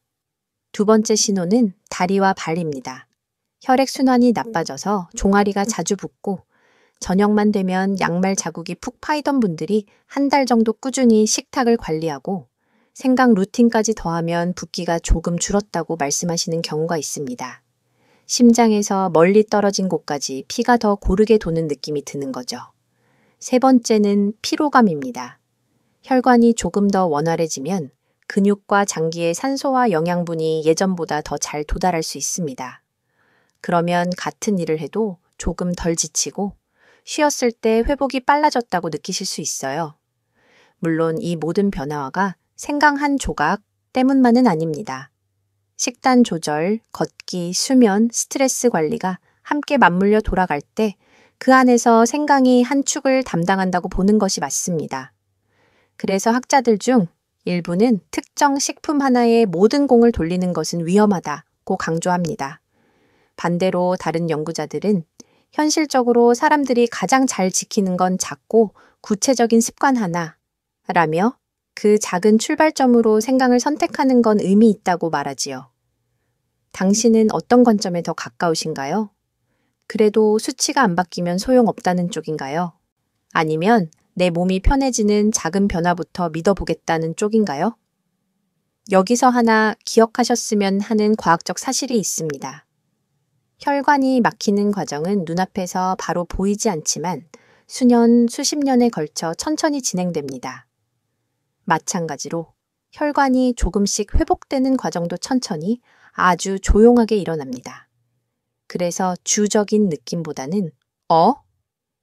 두 번째 신호는 다리와 발입니다. 혈액순환이 나빠져서 종아리가 자주 붓고 저녁만 되면 양말 자국이 푹 파이던 분들이 한 달 정도 꾸준히 식탁을 관리하고 생강 루틴까지 더하면 붓기가 조금 줄었다고 말씀하시는 경우가 있습니다. 심장에서 멀리 떨어진 곳까지 피가 더 고르게 도는 느낌이 드는 거죠. 세 번째는 피로감입니다. 혈관이 조금 더 원활해지면 근육과 장기의 산소와 영양분이 예전보다 더 잘 도달할 수 있습니다. 그러면 같은 일을 해도 조금 덜 지치고 쉬었을 때 회복이 빨라졌다고 느끼실 수 있어요. 물론 이 모든 변화가 생강 한 조각 때문만은 아닙니다. 식단 조절, 걷기, 수면, 스트레스 관리가 함께 맞물려 돌아갈 때 그 안에서 생강이 한 축을 담당한다고 보는 것이 맞습니다. 그래서 학자들 중 일부는 특정 식품 하나에 모든 공을 돌리는 것은 위험하다고 강조합니다. 반대로 다른 연구자들은 현실적으로 사람들이 가장 잘 지키는 건 작고 구체적인 습관 하나라며 그 작은 출발점으로 생강을 선택하는 건 의미 있다고 말하지요. 당신은 어떤 관점에 더 가까우신가요? 그래도 수치가 안 바뀌면 소용없다는 쪽인가요? 아니면 내 몸이 편해지는 작은 변화부터 믿어보겠다는 쪽인가요? 여기서 하나 기억하셨으면 하는 과학적 사실이 있습니다. 혈관이 막히는 과정은 눈앞에서 바로 보이지 않지만 수년, 수십 년에 걸쳐 천천히 진행됩니다. 마찬가지로 혈관이 조금씩 회복되는 과정도 천천히 아주 조용하게 일어납니다. 그래서 주적인 느낌보다는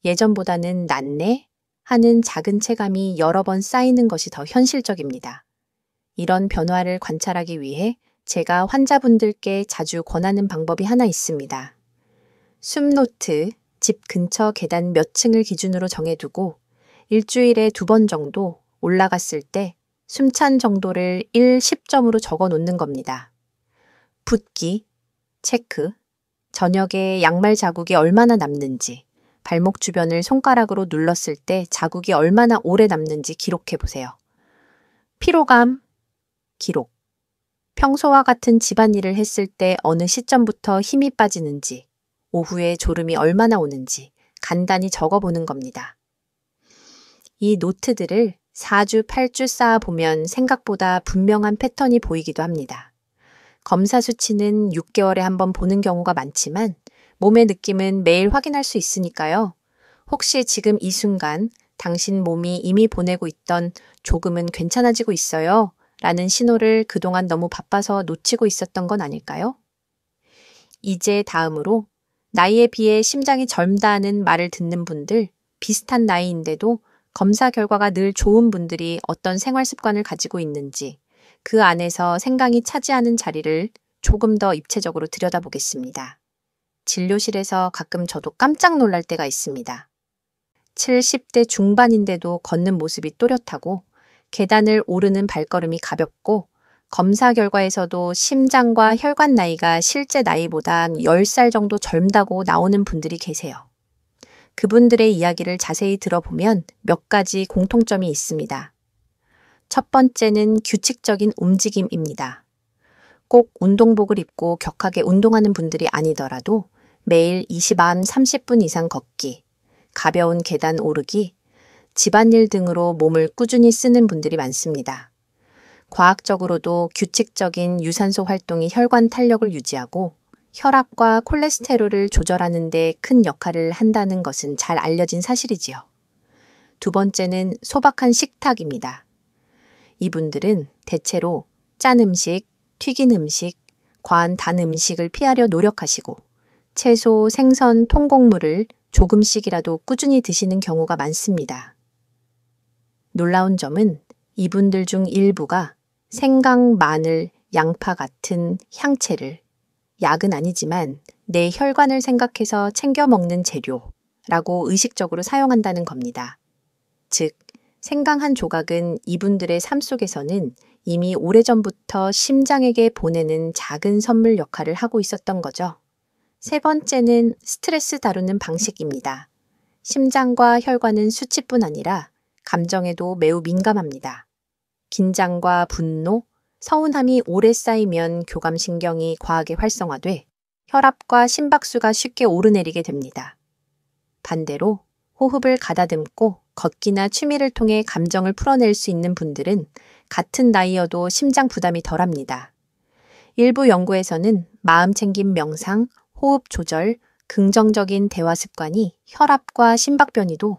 예전보다는 낫네? 하는 작은 체감이 여러 번 쌓이는 것이 더 현실적입니다. 이런 변화를 관찰하기 위해 제가 환자분들께 자주 권하는 방법이 하나 있습니다. 숨노트, 집 근처 계단 몇 층을 기준으로 정해두고 일주일에 2번 정도 올라갔을 때 숨찬 정도를 1, 10점으로 적어 놓는 겁니다. 붓기, 체크, 저녁에 양말 자국이 얼마나 남는지, 발목 주변을 손가락으로 눌렀을 때 자국이 얼마나 오래 남는지 기록해 보세요. 피로감, 기록. 평소와 같은 집안일을 했을 때 어느 시점부터 힘이 빠지는지, 오후에 졸음이 얼마나 오는지 간단히 적어보는 겁니다. 이 노트들을 4주, 8주 쌓아보면 생각보다 분명한 패턴이 보이기도 합니다. 검사 수치는 6개월에 한 번 보는 경우가 많지만 몸의 느낌은 매일 확인할 수 있으니까요. 혹시 지금 이 순간 당신 몸이 이미 보내고 있던 조금은 괜찮아지고 있어요 라는 신호를 그동안 너무 바빠서 놓치고 있었던 건 아닐까요? 이제 다음으로 나이에 비해 심장이 젊다는 말을 듣는 분들, 비슷한 나이인데도 검사 결과가 늘 좋은 분들이 어떤 생활 습관을 가지고 있는지, 그 안에서 생강이 차지하는 자리를 조금 더 입체적으로 들여다보겠습니다. 진료실에서 가끔 저도 깜짝 놀랄 때가 있습니다. 70대 중반인데도 걷는 모습이 또렷하고 계단을 오르는 발걸음이 가볍고 검사 결과에서도 심장과 혈관 나이가 실제 나이보다 10살 정도 젊다고 나오는 분들이 계세요. 그분들의 이야기를 자세히 들어보면 몇 가지 공통점이 있습니다. 첫 번째는 규칙적인 움직임입니다. 꼭 운동복을 입고 격하게 운동하는 분들이 아니더라도 매일 20안 30분 이상 걷기, 가벼운 계단 오르기, 집안일 등으로 몸을 꾸준히 쓰는 분들이 많습니다. 과학적으로도 규칙적인 유산소 활동이 혈관 탄력을 유지하고 혈압과 콜레스테롤을 조절하는 데 큰 역할을 한다는 것은 잘 알려진 사실이지요. 두 번째는 소박한 식탁입니다. 이분들은 대체로 짠 음식, 튀긴 음식, 과한 단 음식을 피하려 노력하시고 채소, 생선, 통곡물을 조금씩이라도 꾸준히 드시는 경우가 많습니다. 놀라운 점은 이분들 중 일부가 생강, 마늘, 양파 같은 향채를 약은 아니지만 내 혈관을 생각해서 챙겨 먹는 재료라고 의식적으로 사용한다는 겁니다. 즉, 생강 한 조각은 이분들의 삶 속에서는 이미 오래전부터 심장에게 보내는 작은 선물 역할을 하고 있었던 거죠. 세 번째는 스트레스 다루는 방식입니다. 심장과 혈관은 수치뿐 아니라 감정에도 매우 민감합니다. 긴장과 분노, 서운함이 오래 쌓이면 교감신경이 과하게 활성화돼 혈압과 심박수가 쉽게 오르내리게 됩니다. 반대로 호흡을 가다듬고 걷기나 취미를 통해 감정을 풀어낼 수 있는 분들은 같은 나이여도 심장 부담이 덜합니다. 일부 연구에서는 마음챙김 명상, 호흡 조절, 긍정적인 대화 습관이 혈압과 심박 변이도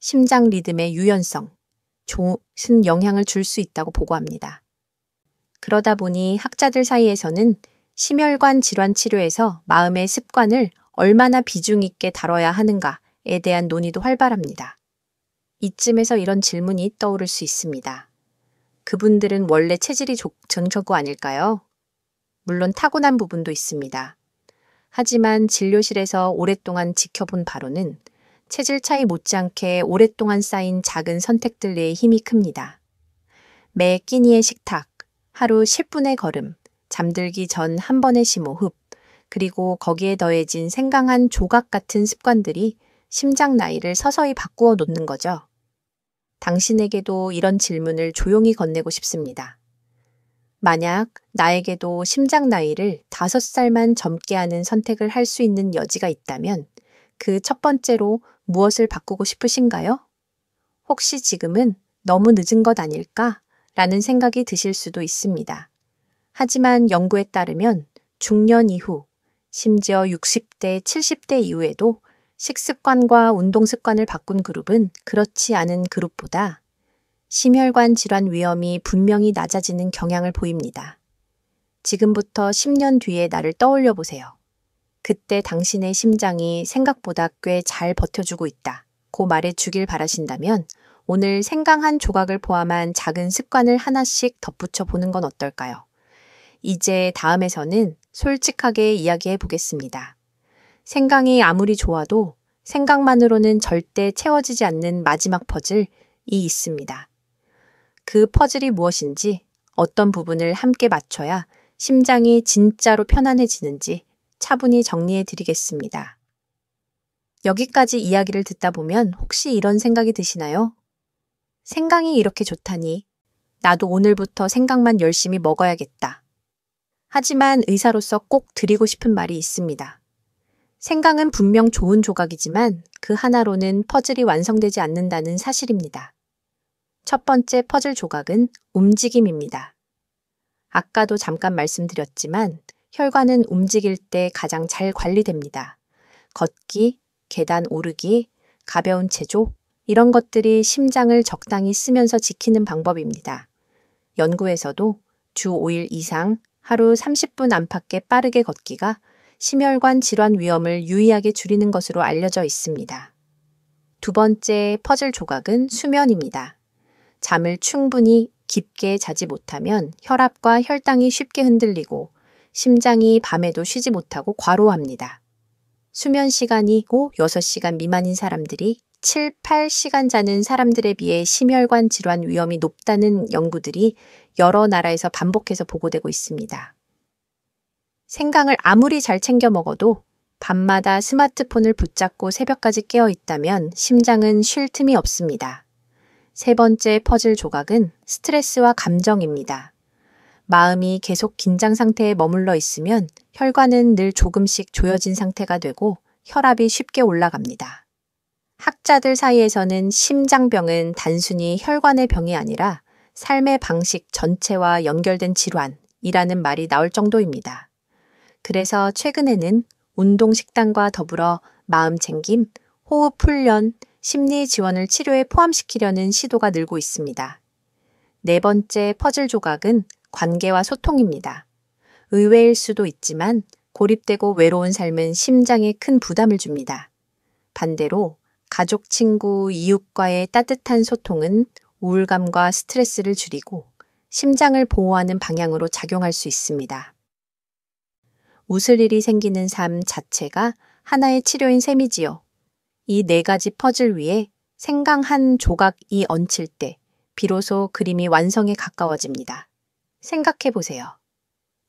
심장 리듬의 유연성, 좋은 영향을 줄 수 있다고 보고합니다. 그러다 보니 학자들 사이에서는 심혈관 질환 치료에서 마음의 습관을 얼마나 비중 있게 다뤄야 하는가에 대한 논의도 활발합니다. 이쯤에서 이런 질문이 떠오를 수 있습니다. 그분들은 원래 체질이 정저구 아닐까요? 물론 타고난 부분도 있습니다. 하지만 진료실에서 오랫동안 지켜본 바로는 체질 차이 못지않게 오랫동안 쌓인 작은 선택들의 힘이 큽니다. 매 끼니의 식탁, 하루 10분의 걸음, 잠들기 전 한 번의 심호흡, 그리고 거기에 더해진 생강한 조각 같은 습관들이 심장 나이를 서서히 바꾸어 놓는 거죠. 당신에게도 이런 질문을 조용히 건네고 싶습니다. 만약 나에게도 심장 나이를 5살만 젊게 하는 선택을 할 수 있는 여지가 있다면 그 첫 번째로 무엇을 바꾸고 싶으신가요? 혹시 지금은 너무 늦은 것 아닐까? 라는 생각이 드실 수도 있습니다. 하지만 연구에 따르면 중년 이후, 심지어 60대, 70대 이후에도 식습관과 운동 습관을 바꾼 그룹은 그렇지 않은 그룹보다 심혈관 질환 위험이 분명히 낮아지는 경향을 보입니다. 지금부터 10년 뒤의 나를 떠올려 보세요. 그때 당신의 심장이 생각보다 꽤 잘 버텨주고 있다. 고 말해 주길 바라신다면 오늘 생강 한 조각을 포함한 작은 습관을 하나씩 덧붙여 보는 건 어떨까요? 이제 다음에서는 솔직하게 이야기해 보겠습니다. 생강이 아무리 좋아도 생강만으로는 절대 채워지지 않는 마지막 퍼즐이 있습니다. 그 퍼즐이 무엇인지, 어떤 부분을 함께 맞춰야 심장이 진짜로 편안해지는지 차분히 정리해 드리겠습니다. 여기까지 이야기를 듣다 보면 혹시 이런 생각이 드시나요? 생강이 이렇게 좋다니 나도 오늘부터 생강만 열심히 먹어야겠다. 하지만 의사로서 꼭 드리고 싶은 말이 있습니다. 생강은 분명 좋은 조각이지만 그 하나로는 퍼즐이 완성되지 않는다는 사실입니다. 첫 번째 퍼즐 조각은 움직임입니다. 아까도 잠깐 말씀드렸지만 혈관은 움직일 때 가장 잘 관리됩니다. 걷기, 계단 오르기, 가벼운 체조, 이런 것들이 심장을 적당히 쓰면서 지키는 방법입니다. 연구에서도 주 5일 이상 하루 30분 안팎의 빠르게 걷기가 심혈관 질환 위험을 유의하게 줄이는 것으로 알려져 있습니다. 두 번째 퍼즐 조각은 수면입니다. 잠을 충분히 깊게 자지 못하면 혈압과 혈당이 쉽게 흔들리고 심장이 밤에도 쉬지 못하고 과로합니다. 수면 시간이 6시간 미만인 사람들이 7, 8시간 자는 사람들에 비해 심혈관 질환 위험이 높다는 연구들이 여러 나라에서 반복해서 보고되고 있습니다. 생강을 아무리 잘 챙겨 먹어도 밤마다 스마트폰을 붙잡고 새벽까지 깨어 있다면 심장은 쉴 틈이 없습니다. 세 번째 퍼즐 조각은 스트레스와 감정입니다. 마음이 계속 긴장 상태에 머물러 있으면 혈관은 늘 조금씩 조여진 상태가 되고 혈압이 쉽게 올라갑니다. 학자들 사이에서는 심장병은 단순히 혈관의 병이 아니라 삶의 방식 전체와 연결된 질환이라는 말이 나올 정도입니다. 그래서 최근에는 운동 식단과 더불어 마음 챙김, 호흡 훈련, 심리 지원을 치료에 포함시키려는 시도가 늘고 있습니다. 네 번째 퍼즐 조각은 관계와 소통입니다. 의외일 수도 있지만 고립되고 외로운 삶은 심장에 큰 부담을 줍니다. 반대로 가족, 친구, 이웃과의 따뜻한 소통은 우울감과 스트레스를 줄이고 심장을 보호하는 방향으로 작용할 수 있습니다. 웃을 일이 생기는 삶 자체가 하나의 치료인 셈이지요. 이 네 가지 퍼즐 위에 생강 한 조각이 얹힐 때 비로소 그림이 완성에 가까워집니다. 생각해 보세요.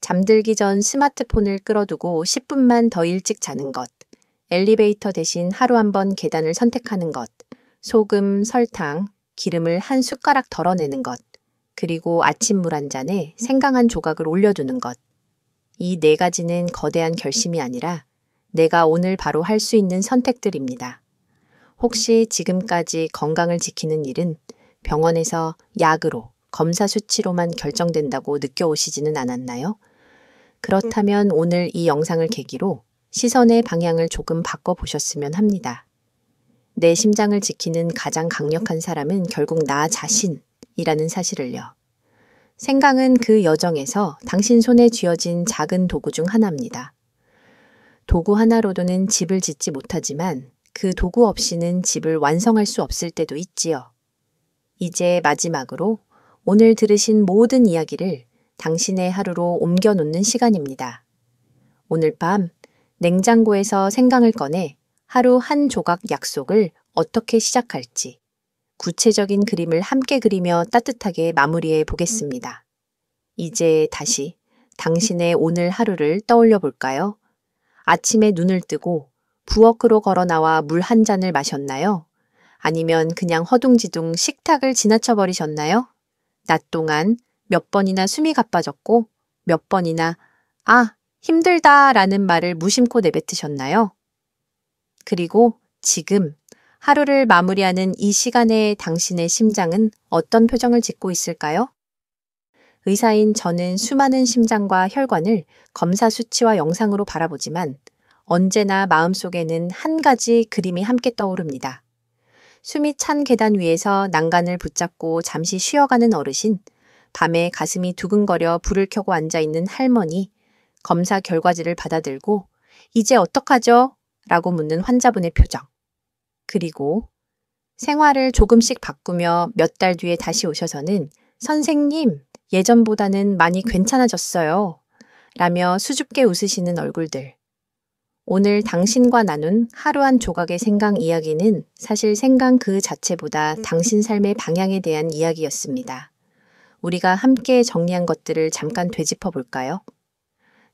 잠들기 전 스마트폰을 끌어두고 10분만 더 일찍 자는 것, 엘리베이터 대신 하루 한 번 계단을 선택하는 것, 소금, 설탕, 기름을 한 숟가락 덜어내는 것, 그리고 아침물 한 잔에 생강 한 조각을 올려두는 것. 이 네 가지는 거대한 결심이 아니라 내가 오늘 바로 할 수 있는 선택들입니다. 혹시 지금까지 건강을 지키는 일은 병원에서 약으로, 검사 수치로만 결정된다고 느껴오시지는 않았나요? 그렇다면 오늘 이 영상을 계기로 시선의 방향을 조금 바꿔보셨으면 합니다. 내 심장을 지키는 가장 강력한 사람은 결국 나 자신이라는 사실을요. 생강은 그 여정에서 당신 손에 쥐어진 작은 도구 중 하나입니다. 도구 하나로도는 집을 짓지 못하지만 그 도구 없이는 집을 완성할 수 없을 때도 있지요. 이제 마지막으로 오늘 들으신 모든 이야기를 당신의 하루로 옮겨놓는 시간입니다. 오늘 밤 냉장고에서 생강을 꺼내 하루 한 조각 약속을 어떻게 시작할지 구체적인 그림을 함께 그리며 따뜻하게 마무리해 보겠습니다. 이제 다시 당신의 오늘 하루를 떠올려 볼까요? 아침에 눈을 뜨고 부엌으로 걸어 나와 물 한 잔을 마셨나요? 아니면 그냥 허둥지둥 식탁을 지나쳐 버리셨나요? 낮 동안 몇 번이나 숨이 가빠졌고 몇 번이나 힘들다 라는 말을 무심코 내뱉으셨나요? 그리고 지금 하루를 마무리하는 이 시간에 당신의 심장은 어떤 표정을 짓고 있을까요? 의사인 저는 수많은 심장과 혈관을 검사 수치와 영상으로 바라보지만 언제나 마음속에는 한 가지 그림이 함께 떠오릅니다. 숨이 찬 계단 위에서 난간을 붙잡고 잠시 쉬어가는 어르신, 밤에 가슴이 두근거려 불을 켜고 앉아있는 할머니, 검사 결과지를 받아들고 이제 어떡하죠? 라고 묻는 환자분의 표정. 그리고 생활을 조금씩 바꾸며 몇 달 뒤에 다시 오셔서는 선생님, 예전보다는 많이 괜찮아졌어요. 라며 수줍게 웃으시는 얼굴들. 오늘 당신과 나눈 하루 한 조각의 생강 이야기는 사실 생강 그 자체보다 당신 삶의 방향에 대한 이야기였습니다. 우리가 함께 정리한 것들을 잠깐 되짚어 볼까요?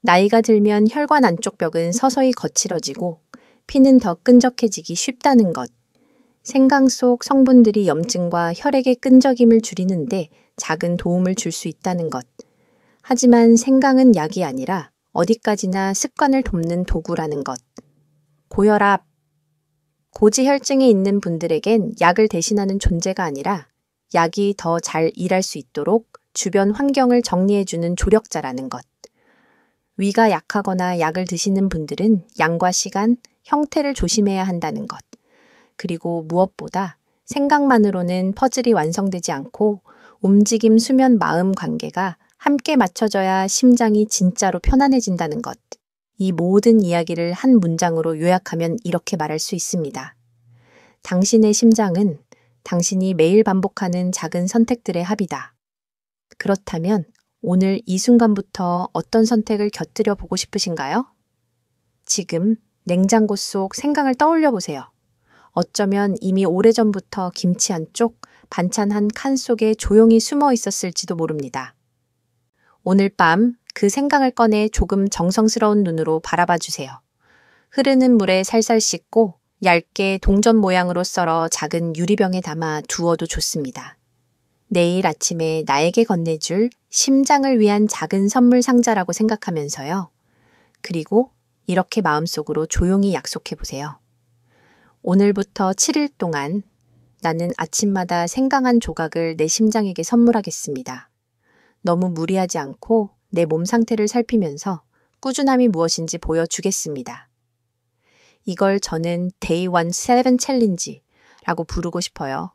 나이가 들면 혈관 안쪽 벽은 서서히 거칠어지고 피는 더 끈적해지기 쉽다는 것. 생강 속 성분들이 염증과 혈액의 끈적임을 줄이는데 작은 도움을 줄 수 있다는 것. 하지만 생강은 약이 아니라 어디까지나 습관을 돕는 도구라는 것. 고혈압, 고지혈증이 있는 분들에겐 약을 대신하는 존재가 아니라 약이 더 잘 일할 수 있도록 주변 환경을 정리해주는 조력자라는 것. 위가 약하거나 약을 드시는 분들은 양과 시간, 형태를 조심해야 한다는 것. 그리고 무엇보다 생각만으로는 퍼즐이 완성되지 않고 움직임, 수면, 마음 관계가 함께 맞춰져야 심장이 진짜로 편안해진다는 것. 이 모든 이야기를 한 문장으로 요약하면 이렇게 말할 수 있습니다. 당신의 심장은 당신이 매일 반복하는 작은 선택들의 합이다. 그렇다면 오늘 이 순간부터 어떤 선택을 곁들여 보고 싶으신가요? 지금 냉장고 속 생강을 떠올려 보세요. 어쩌면 이미 오래전부터 김치 한 쪽, 반찬 한 칸 속에 조용히 숨어 있었을지도 모릅니다. 오늘 밤 그 생강을 꺼내 조금 정성스러운 눈으로 바라봐 주세요. 흐르는 물에 살살 씻고 얇게 동전 모양으로 썰어 작은 유리병에 담아 두어도 좋습니다. 내일 아침에 나에게 건네줄 심장을 위한 작은 선물 상자라고 생각하면서요. 그리고 이렇게 마음속으로 조용히 약속해 보세요. 오늘부터 7일 동안 나는 아침마다 생강 한 조각을 내 심장에게 선물하겠습니다. 너무 무리하지 않고 내 몸 상태를 살피면서 꾸준함이 무엇인지 보여주겠습니다. 이걸 저는 Day 17 챌린지라고 부르고 싶어요.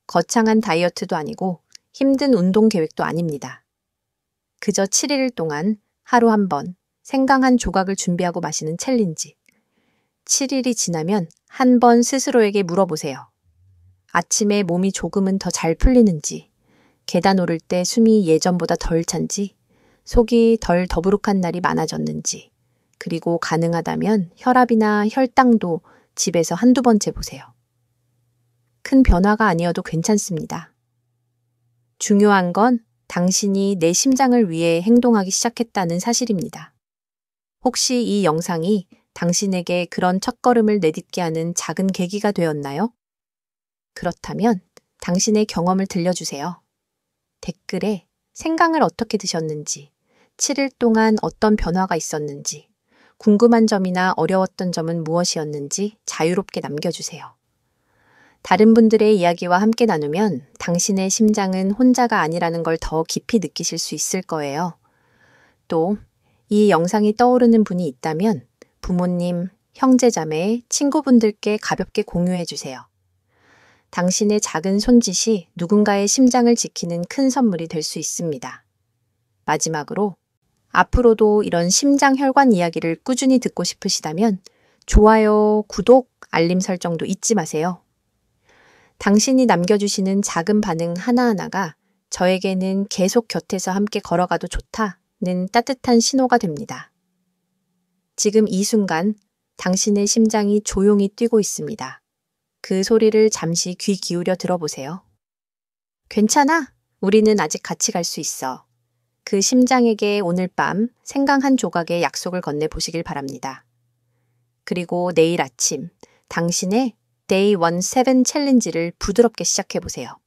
거창한 다이어트도 아니고 힘든 운동 계획도 아닙니다. 그저 7일 동안 하루 한 번 생강 한 조각을 준비하고 마시는 챌린지. 7일이 지나면 한 번 스스로에게 물어보세요. 아침에 몸이 조금은 더 잘 풀리는지, 계단 오를 때 숨이 예전보다 덜 찬지, 속이 덜 더부룩한 날이 많아졌는지, 그리고 가능하다면 혈압이나 혈당도 집에서 한두 번 재보세요. 큰 변화가 아니어도 괜찮습니다. 중요한 건 당신이 내 심장을 위해 행동하기 시작했다는 사실입니다. 혹시 이 영상이 당신에게 그런 첫걸음을 내딛게 하는 작은 계기가 되었나요? 그렇다면 당신의 경험을 들려주세요. 댓글에 생강을 어떻게 드셨는지, 7일 동안 어떤 변화가 있었는지, 궁금한 점이나 어려웠던 점은 무엇이었는지 자유롭게 남겨주세요. 다른 분들의 이야기와 함께 나누면 당신의 심장은 혼자가 아니라는 걸 더 깊이 느끼실 수 있을 거예요. 또 이 영상이 떠오르는 분이 있다면 부모님, 형제자매, 친구분들께 가볍게 공유해 주세요. 당신의 작은 손짓이 누군가의 심장을 지키는 큰 선물이 될 수 있습니다. 마지막으로 앞으로도 이런 심장 혈관 이야기를 꾸준히 듣고 싶으시다면 좋아요, 구독, 알림 설정도 잊지 마세요. 당신이 남겨주시는 작은 반응 하나하나가 저에게는 계속 곁에서 함께 걸어가도 좋다는 따뜻한 신호가 됩니다. 지금 이 순간 당신의 심장이 조용히 뛰고 있습니다. 그 소리를 잠시 귀 기울여 들어보세요. 괜찮아. 우리는 아직 같이 갈 수 있어. 그 심장에게 오늘 밤 생강 한 조각의 약속을 건네보시길 바랍니다. 그리고 내일 아침 당신의 Day 17 챌린지를 부드럽게 시작해보세요.